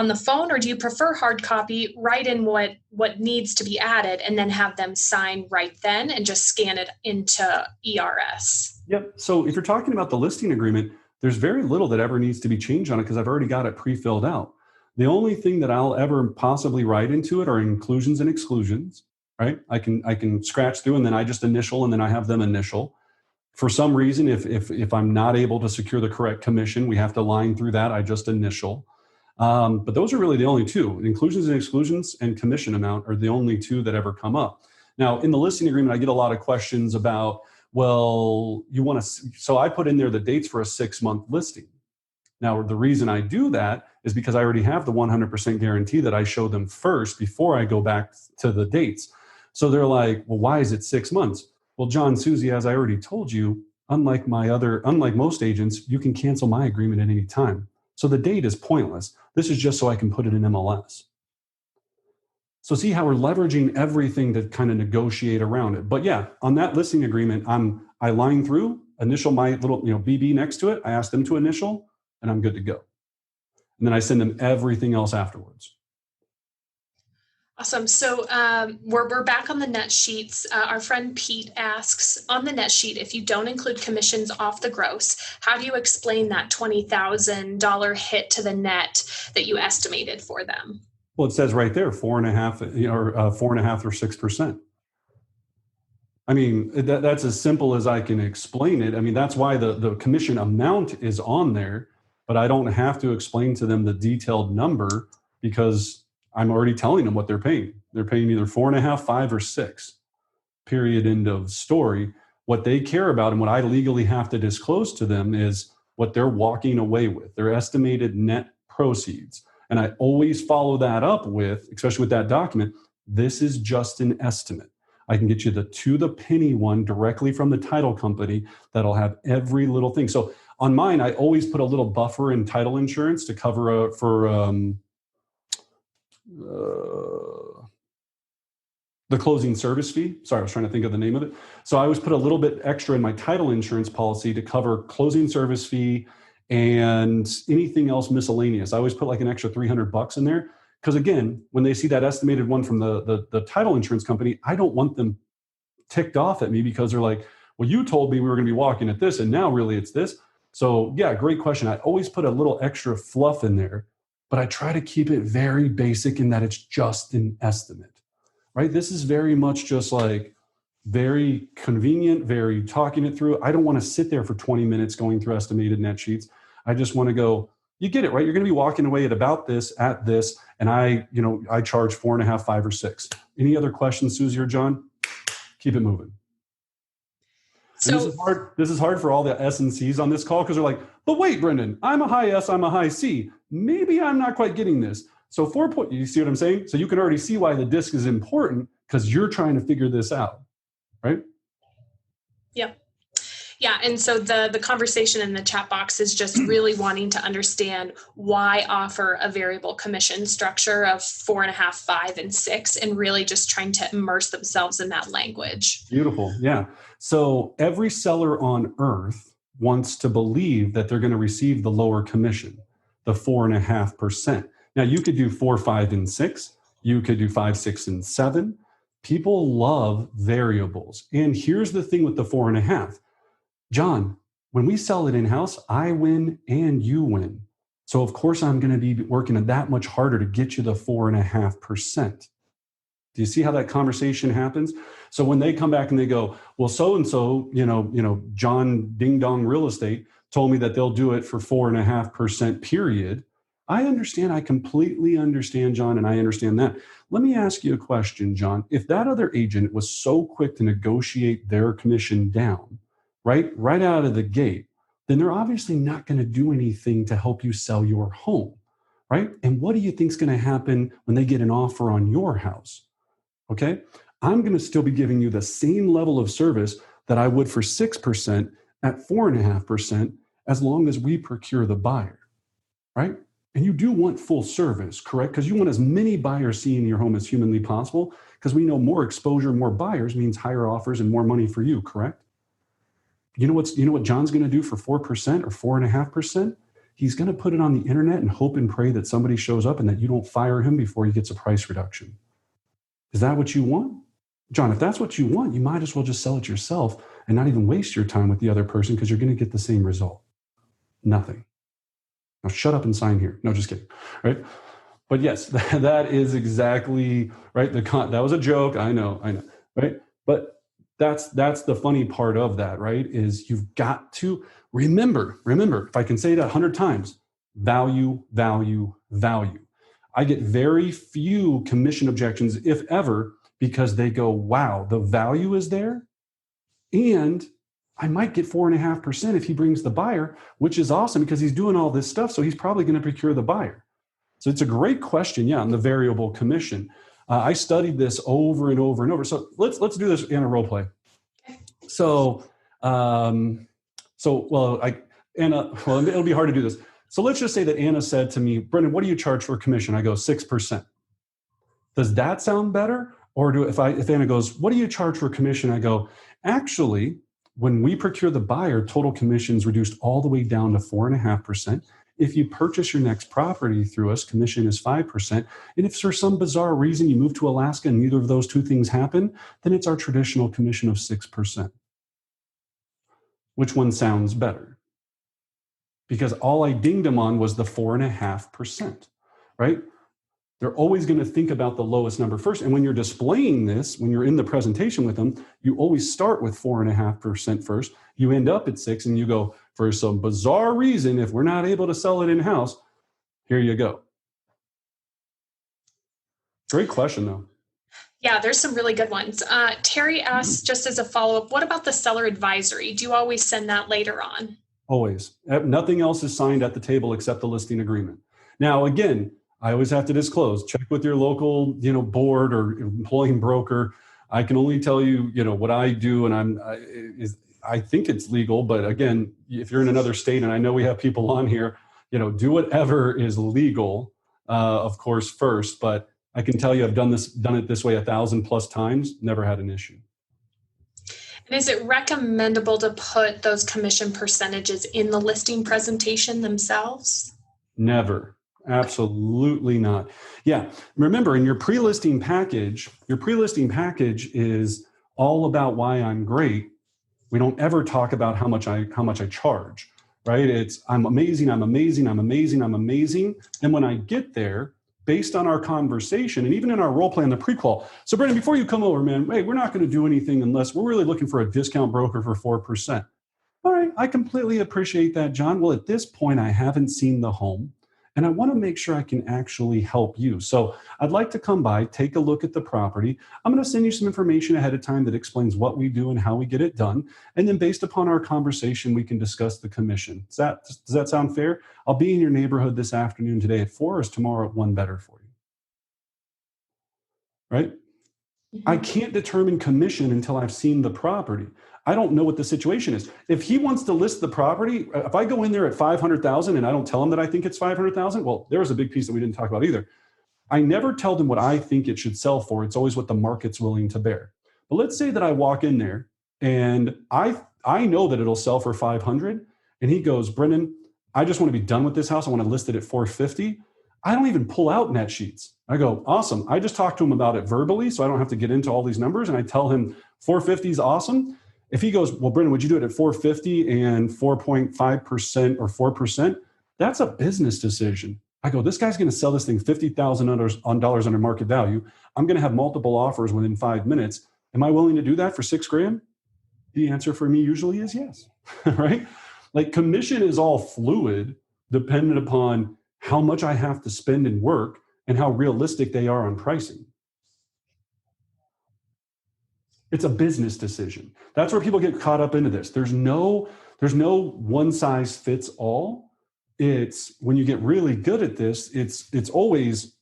the phone? Or do you prefer hard copy, write in what needs to be added and then have them sign right then and just scan it into ERS? Yep. So if you're talking about the listing agreement, there's very little that ever needs to be changed on it because I've already got it pre-filled out. The only thing that I'll ever possibly write into it are inclusions and exclusions. Right? I can scratch through and then I just initial and then I have them initial. For some reason, if I'm not able to secure the correct commission, we have to line through that. I just initial. But those are really the only two. Inclusions and exclusions and commission amount are the only two that ever come up. Now, in the listing agreement, I get a lot of questions about, well, you want to, so I put in there the dates for a 6-month listing. Now, the reason I do that is because I already have the 100% guarantee that I show them first before I go back to the dates. So they're like, well, why is it 6 months? Well, John, Susie, as I already told you, unlike most agents, you can cancel my agreement at any time. So the date is pointless. This is just so I can put it in MLS. So see how we're leveraging everything to kind of negotiate around it. But yeah, on that listing agreement, I line through, initial my little BB next to it. I ask them to initial, and I'm good to go. And then I send them everything else afterwards. Awesome. So we're back on the net sheets. Our friend Pete asks, on the net sheet, if you don't include commissions off the gross, how do you explain that $20,000 hit to the net that you estimated for them? Well, it says right there, 4.5, or 4.5 or 6%. I mean, that's as simple as I can explain it. I mean, that's why the commission amount is on there, but I don't have to explain to them the detailed number because I'm already telling them what they're paying. They're paying either 4.5, 5, or 6. Period. End of story. What they care about and what I legally have to disclose to them is what they're walking away with, their estimated net proceeds. And I always follow that up with, especially with that document, this is just an estimate. I can get you the to the penny one directly from the title company that'll have every little thing. So on mine, I always put a little buffer in title insurance to cover the closing service fee. Sorry, I was trying to think of the name of it. So I always put a little bit extra in my title insurance policy to cover closing service fee and anything else miscellaneous. I always put like an extra $300 in there. Because again, when they see that estimated one from the title insurance company, I don't want them ticked off at me because they're like, well, you told me we were going to be walking at this and now really it's this. So yeah, great question. I always put a little extra fluff in there, but I try to keep it very basic in that it's just an estimate, right? This is very much just like very convenient, very talking it through. I don't want to sit there for 20 minutes going through estimated net sheets. I just want to go, you get it, right? You're going to be walking away at about this, at this, and I charge 4.5, 5, or 6. Any other questions, Susie or John? Keep it moving. So this is hard for all the S and C's on this call because they're like, but wait, Brendan, I'm a high S, I'm a high C. Maybe I'm not quite getting this. So you see what I'm saying? So you can already see why the disc is important because you're trying to figure this out, right? Yeah. Yeah. And so the conversation in the chat box is just really wanting to understand why offer a variable commission structure of 4.5, 5, and 6, and really just trying to immerse themselves in that language. Beautiful. Yeah. So every seller on earth wants to believe that they're going to receive the lower commission, the 4.5%. Now you could do 4, 5, and 6. You could do 5, 6, and 7. People love variables. And here's the thing with the 4.5. John, when we sell it in-house, I win and you win. So of course I'm going to be working that much harder to get you the 4.5%. Do you see how that conversation happens? So when they come back and they go, well, so-and-so, John Ding Dong Real Estate told me that they'll do it for 4.5% period. I understand. I completely understand, John, and I understand that. Let me ask you a question, John. If that other agent was so quick to negotiate their commission down, right out of the gate, then they're obviously not going to do anything to help you sell your home, right? And what do you think is going to happen when they get an offer on your house? Okay, I'm going to still be giving you the same level of service that I would for 6% at 4.5% as long as we procure the buyer, right? And you do want full service, correct? Because you want as many buyers seeing your home as humanly possible because we know more exposure, more buyers means higher offers and more money for you, correct? You know what John's going to do for 4% or 4.5%? He's going to put it on the internet and hope and pray that somebody shows up and that you don't fire him before he gets a price reduction. Is that what you want? John, if that's what you want, you might as well just sell it yourself and not even waste your time with the other person because you're going to get the same result. Nothing. Now shut up and sign here. No, just kidding. Right? But yes, that is exactly right. That was a joke. I know. Right? But that's the funny part of that, right? Is you've got to remember, if I can say it 100 times, value, value, value. I get very few commission objections, if ever, because they go, wow, the value is there. And I might get 4.5% if he brings the buyer, which is awesome because he's doing all this stuff. So he's probably going to procure the buyer. So it's a great question. Yeah. On the variable commission. I studied this over and over and over. So let's do this in a role play. So, Anna, it'll be hard to do this. So let's just say that Anna said to me, Brendan, what do you charge for commission? I go 6%. Does that sound better? Or if Anna goes, what do you charge for commission? I go, actually, when we procure the buyer, total commission's reduced all the way down to 4.5%. If you purchase your next property through us, commission is 5%. And if for some bizarre reason you move to Alaska and neither of those two things happen, then it's our traditional commission of 6%. Which one sounds better? Because all I dinged them on was the 4.5%, right? They're always going to think about the lowest number first. And when you're displaying this, when you're in the presentation with them, you always start with 4.5% first. You end up at 6 and you go, for some bizarre reason, if we're not able to sell it in-house, here you go. Great question, though. Yeah, there's some really good ones. Terry asks, just as a follow-up, what about the seller advisory? Do you always send that later on? Always. Nothing else is signed at the table except the listing agreement. Now, again, I always have to disclose, check with your local, board or employing broker. I can only tell you, what I do, and I think it's legal, but again, if you're in another state, and I know we have people on here, do whatever is legal, of course, first, but I can tell you I've done it this way 1,000+ times, never had an issue. And is it recommendable to put those commission percentages in the listing presentation themselves? Never. Absolutely not. Yeah. Remember, in your pre-listing package is all about why I'm great. We don't ever talk about how much I charge, right? It's I'm amazing, I'm amazing, I'm amazing, I'm amazing. And when I get there, based on our conversation and even in our role play on the pre-qual. So Brendan, before you come over, man, hey, we're not going to do anything unless we're really looking for a discount broker for 4%. All right. I completely appreciate that, John. Well, at this point, I haven't seen the home. And I want to make sure I can actually help you. So I'd like to come by, take a look at the property. I'm going to send you some information ahead of time that explains what we do and how we get it done. And then based upon our conversation, we can discuss the commission. Does that sound fair? I'll be in your neighborhood this afternoon today at 4, or is tomorrow at 1 better for you? Right? Mm-hmm. I can't determine commission until I've seen the property. I don't know what the situation is. If he wants to list the property, if I go in there at 500,000 and I don't tell him that I think it's 500,000, well, there was a big piece that we didn't talk about either. I never tell them what I think it should sell for. It's always what the market's willing to bear. But let's say that I walk in there and I know that it'll sell for 500, and he goes, Brendan, I just want to be done with this house. I want to list it at 450. I don't even pull out net sheets. I go, awesome. I just talked to him about it verbally, so I don't have to get into all these numbers. And I tell him 450 is awesome. If he goes, well, Brendan, would you do it at 450 and 4.5% or 4%? That's a business decision. I go, this guy's going to sell this thing $50,000 under market value. I'm going to have multiple offers within 5 minutes. Am I willing to do that for $6,000? The answer for me usually is yes, right? Like commission is all fluid, dependent upon how much I have to spend in work and how realistic they are on pricing. It's a business decision. That's where people get caught up into this. There's no one size fits all. It's when you get really good at this, it's always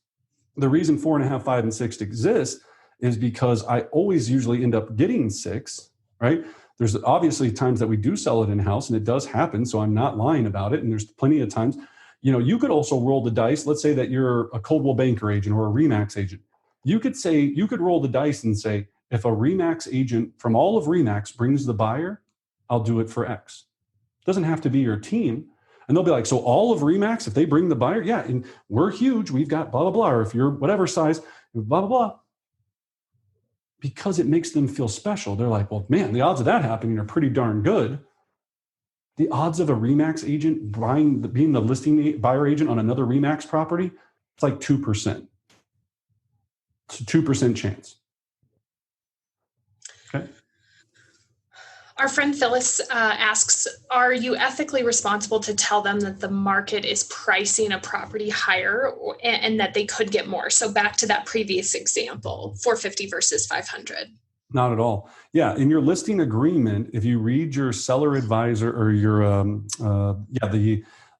the reason 4.5, 5, and 6 exist is because I always usually end up getting 6, right? There's obviously times that we do sell it in-house and it does happen. So I'm not lying about it. And there's plenty of times, you could also roll the dice. Let's say that you're a Coldwell Banker agent or a RE/MAX agent. You could roll the dice and say, if a RE/MAX agent from all of RE/MAX brings the buyer, I'll do it for X. It doesn't have to be your team. And they'll be like, so all of RE/MAX, if they bring the buyer, yeah, and we're huge, we've got blah, blah, blah. Or if you're whatever size, blah, blah, blah. Because it makes them feel special. They're like, well, man, the odds of that happening are pretty darn good. The odds of a RE/MAX agent being the listing buyer agent on another RE/MAX property, it's like 2%. It's a 2% chance. Okay. Our friend Phyllis asks, are you ethically responsible to tell them that the market is pricing a property higher and that they could get more? So back to that previous example, 450 versus 500. Not at all. Yeah, in your listing agreement, if you read your seller advisor or your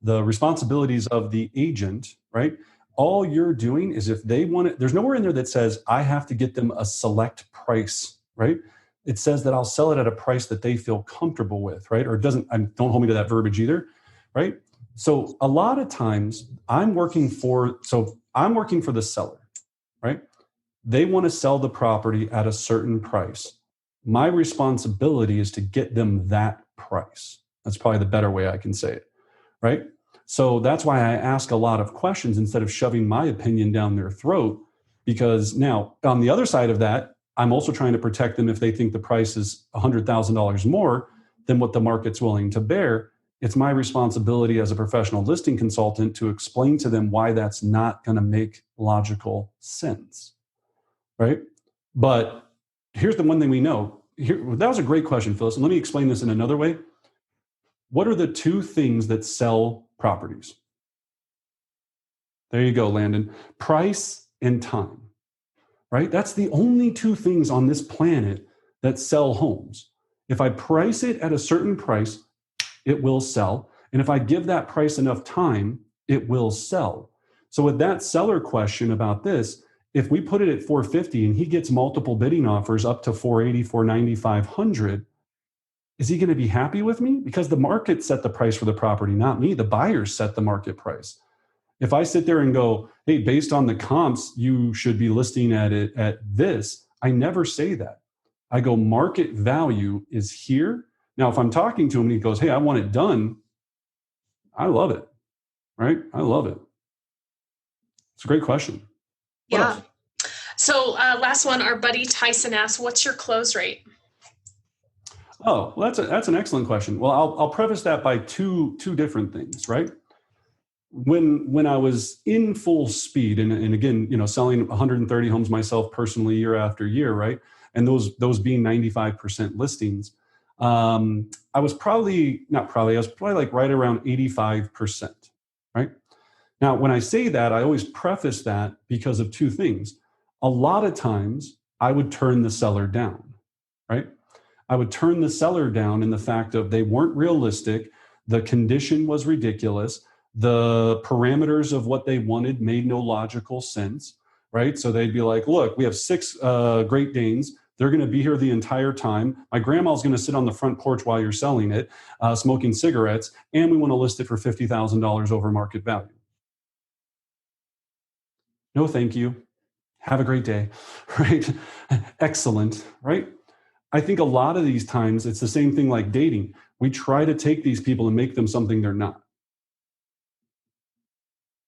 the responsibilities of the agent, right? All you're doing is if they want it, there's nowhere in there that says I have to get them a select price, right? It says that I'll sell it at a price that they feel comfortable with, right? Or it doesn't. Don't hold me to that verbiage either, right? So a lot of times I'm working for the seller, right? They want to sell the property at a certain price. My responsibility is to get them that price. That's probably the better way I can say it, right? So that's why I ask a lot of questions instead of shoving my opinion down their throat. Because now, on the other side of that, I'm also trying to protect them if they think the price is $100,000 more than what the market's willing to bear. It's my responsibility as a professional listing consultant to explain to them why that's not going to make logical sense. Right? But here's the one thing we know. That was a great question, Phyllis. And let me explain this in another way. What are the two things that sell properties? There you go, Landon. Price and time, right? That's the only two things on this planet that sell homes. If I price it at a certain price, it will sell. And if I give that price enough time, it will sell. So with that seller question about this, if we put it at 450 and he gets multiple bidding offers up to 480, 490, 500, is he going to be happy with me? Because the market set the price for the property, not me. The buyers set the market price. If I sit there and go, hey, based on the comps, you should be listing at it at this, I never say that. I go, market value is here. Now, if I'm talking to him and he goes, hey, I want it done, I love it, right? I love it. It's a great question. What else? So last one, our buddy Tyson asks, what's your close rate? Oh, well, that's an excellent question. Well, I'll preface that by two different things, right? When I was in full speed, and again, selling 130 homes myself personally year after year, right? And those being 95% listings, I was probably like right around 85%, right? Now, when I say that, I always preface that because of two things. A lot of times I would turn the seller down, right? I would turn the seller down in the fact of they weren't realistic. The condition was ridiculous. The parameters of what they wanted made no logical sense, right? So they'd be like, look, we have 6 Great Danes. They're going to be here the entire time. My grandma's going to sit on the front porch while you're selling it, smoking cigarettes, and we want to list it for $50,000 over market value. No, thank you. Have a great day, right? Excellent, right? I think a lot of these times it's the same thing like dating. We try to take these people and make them something they're not.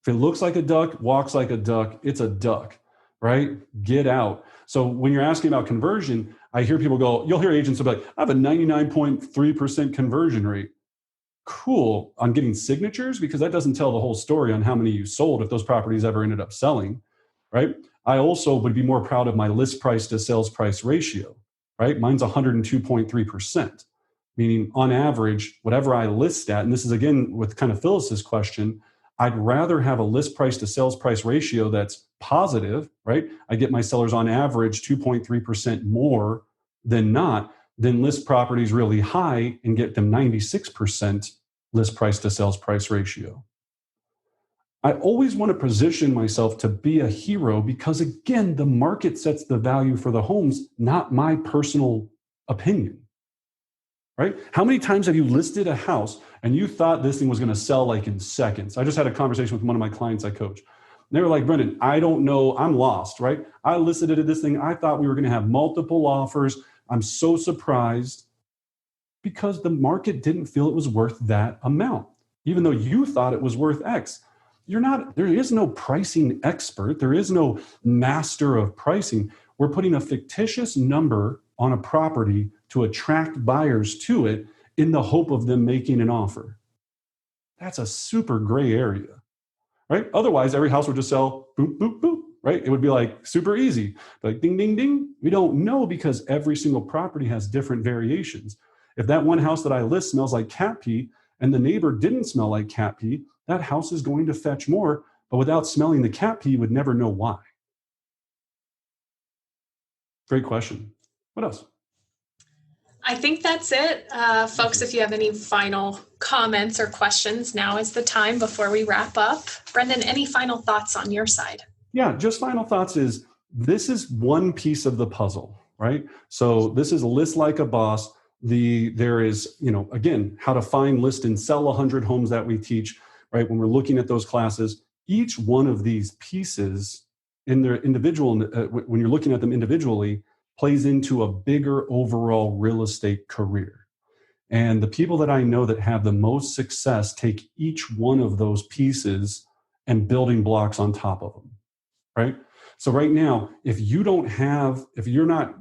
If it looks like a duck, walks like a duck, it's a duck, right? Get out. So when you're asking about conversion, I hear people go, you'll hear agents be like, I have a 99.3% conversion rate. Cool. On getting signatures, because that doesn't tell the whole story on how many you sold if those properties ever ended up selling, right? I also would be more proud of my list price to sales price ratio, right? Mine's 102.3%, meaning on average, whatever I list at, and this is again with kind of Phyllis's question, I'd rather have a list price to sales price ratio that's positive, right? I get my sellers on average 2.3% more than not, than list properties really high and get them 96% list price to sales price ratio. I always want to position myself to be a hero because, again, the market sets the value for the homes, not my personal opinion, right? How many times have you listed a house and you thought this thing was going to sell like in seconds? I just had a conversation with one of my clients I coach. And they were like, Brendan, I don't know. I'm lost, right? I listed it at this thing. I thought we were going to have multiple offers. I'm so surprised because the market didn't feel it was worth that amount, even though you thought it was worth X. There is no pricing expert. There is no master of pricing. We're putting a fictitious number on a property to attract buyers to it in the hope of them making an offer. That's a super gray area, right? Otherwise, every house would just sell boop, boop, boop, right? It would be like super easy, like ding, ding, ding. We don't know because every single property has different variations. If that one house that I list smells like cat pee and the neighbor didn't smell like cat pee, that house is going to fetch more, but without smelling the cat pee, you would never know why. Great question. What else? I think that's it. Folks, if you have any final comments or questions, now is the time before we wrap up. Brendan, any final thoughts on your side? Yeah, just final thoughts is this is one piece of the puzzle, right? So this is List Like a Boss. There is, again, how to find, list, and sell 100 homes that we teach, right? When we're looking at those classes, each one of these pieces in their individual, when you're looking at them individually, plays into a bigger overall real estate career. And the people that I know that have the most success take each one of those pieces and building blocks on top of them, right? So right now, if you're not,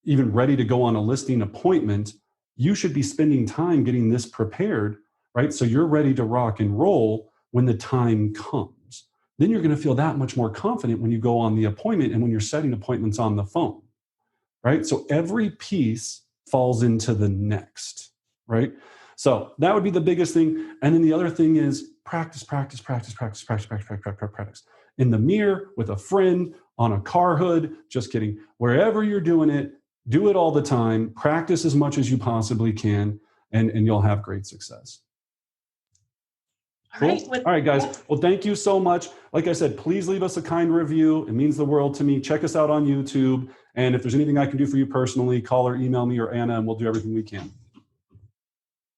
even ready to go on a listing appointment, you should be spending time getting this prepared, right? So you're ready to rock and roll when the time comes. Then you're going to feel that much more confident when you go on the appointment and when you're setting appointments on the phone, right? So every piece falls into the next, right? So that would be the biggest thing. And then the other thing is practice. In the mirror, with a friend, on a car hood, just kidding. Wherever you're doing it, do it all the time. Practice as much as you possibly can, and you'll have great success. Cool. All right, guys. Well, thank you so much. Like I said, please leave us a kind review. It means the world to me. Check us out on YouTube. And if there's anything I can do for you personally, call or email me or Anna, and we'll do everything we can.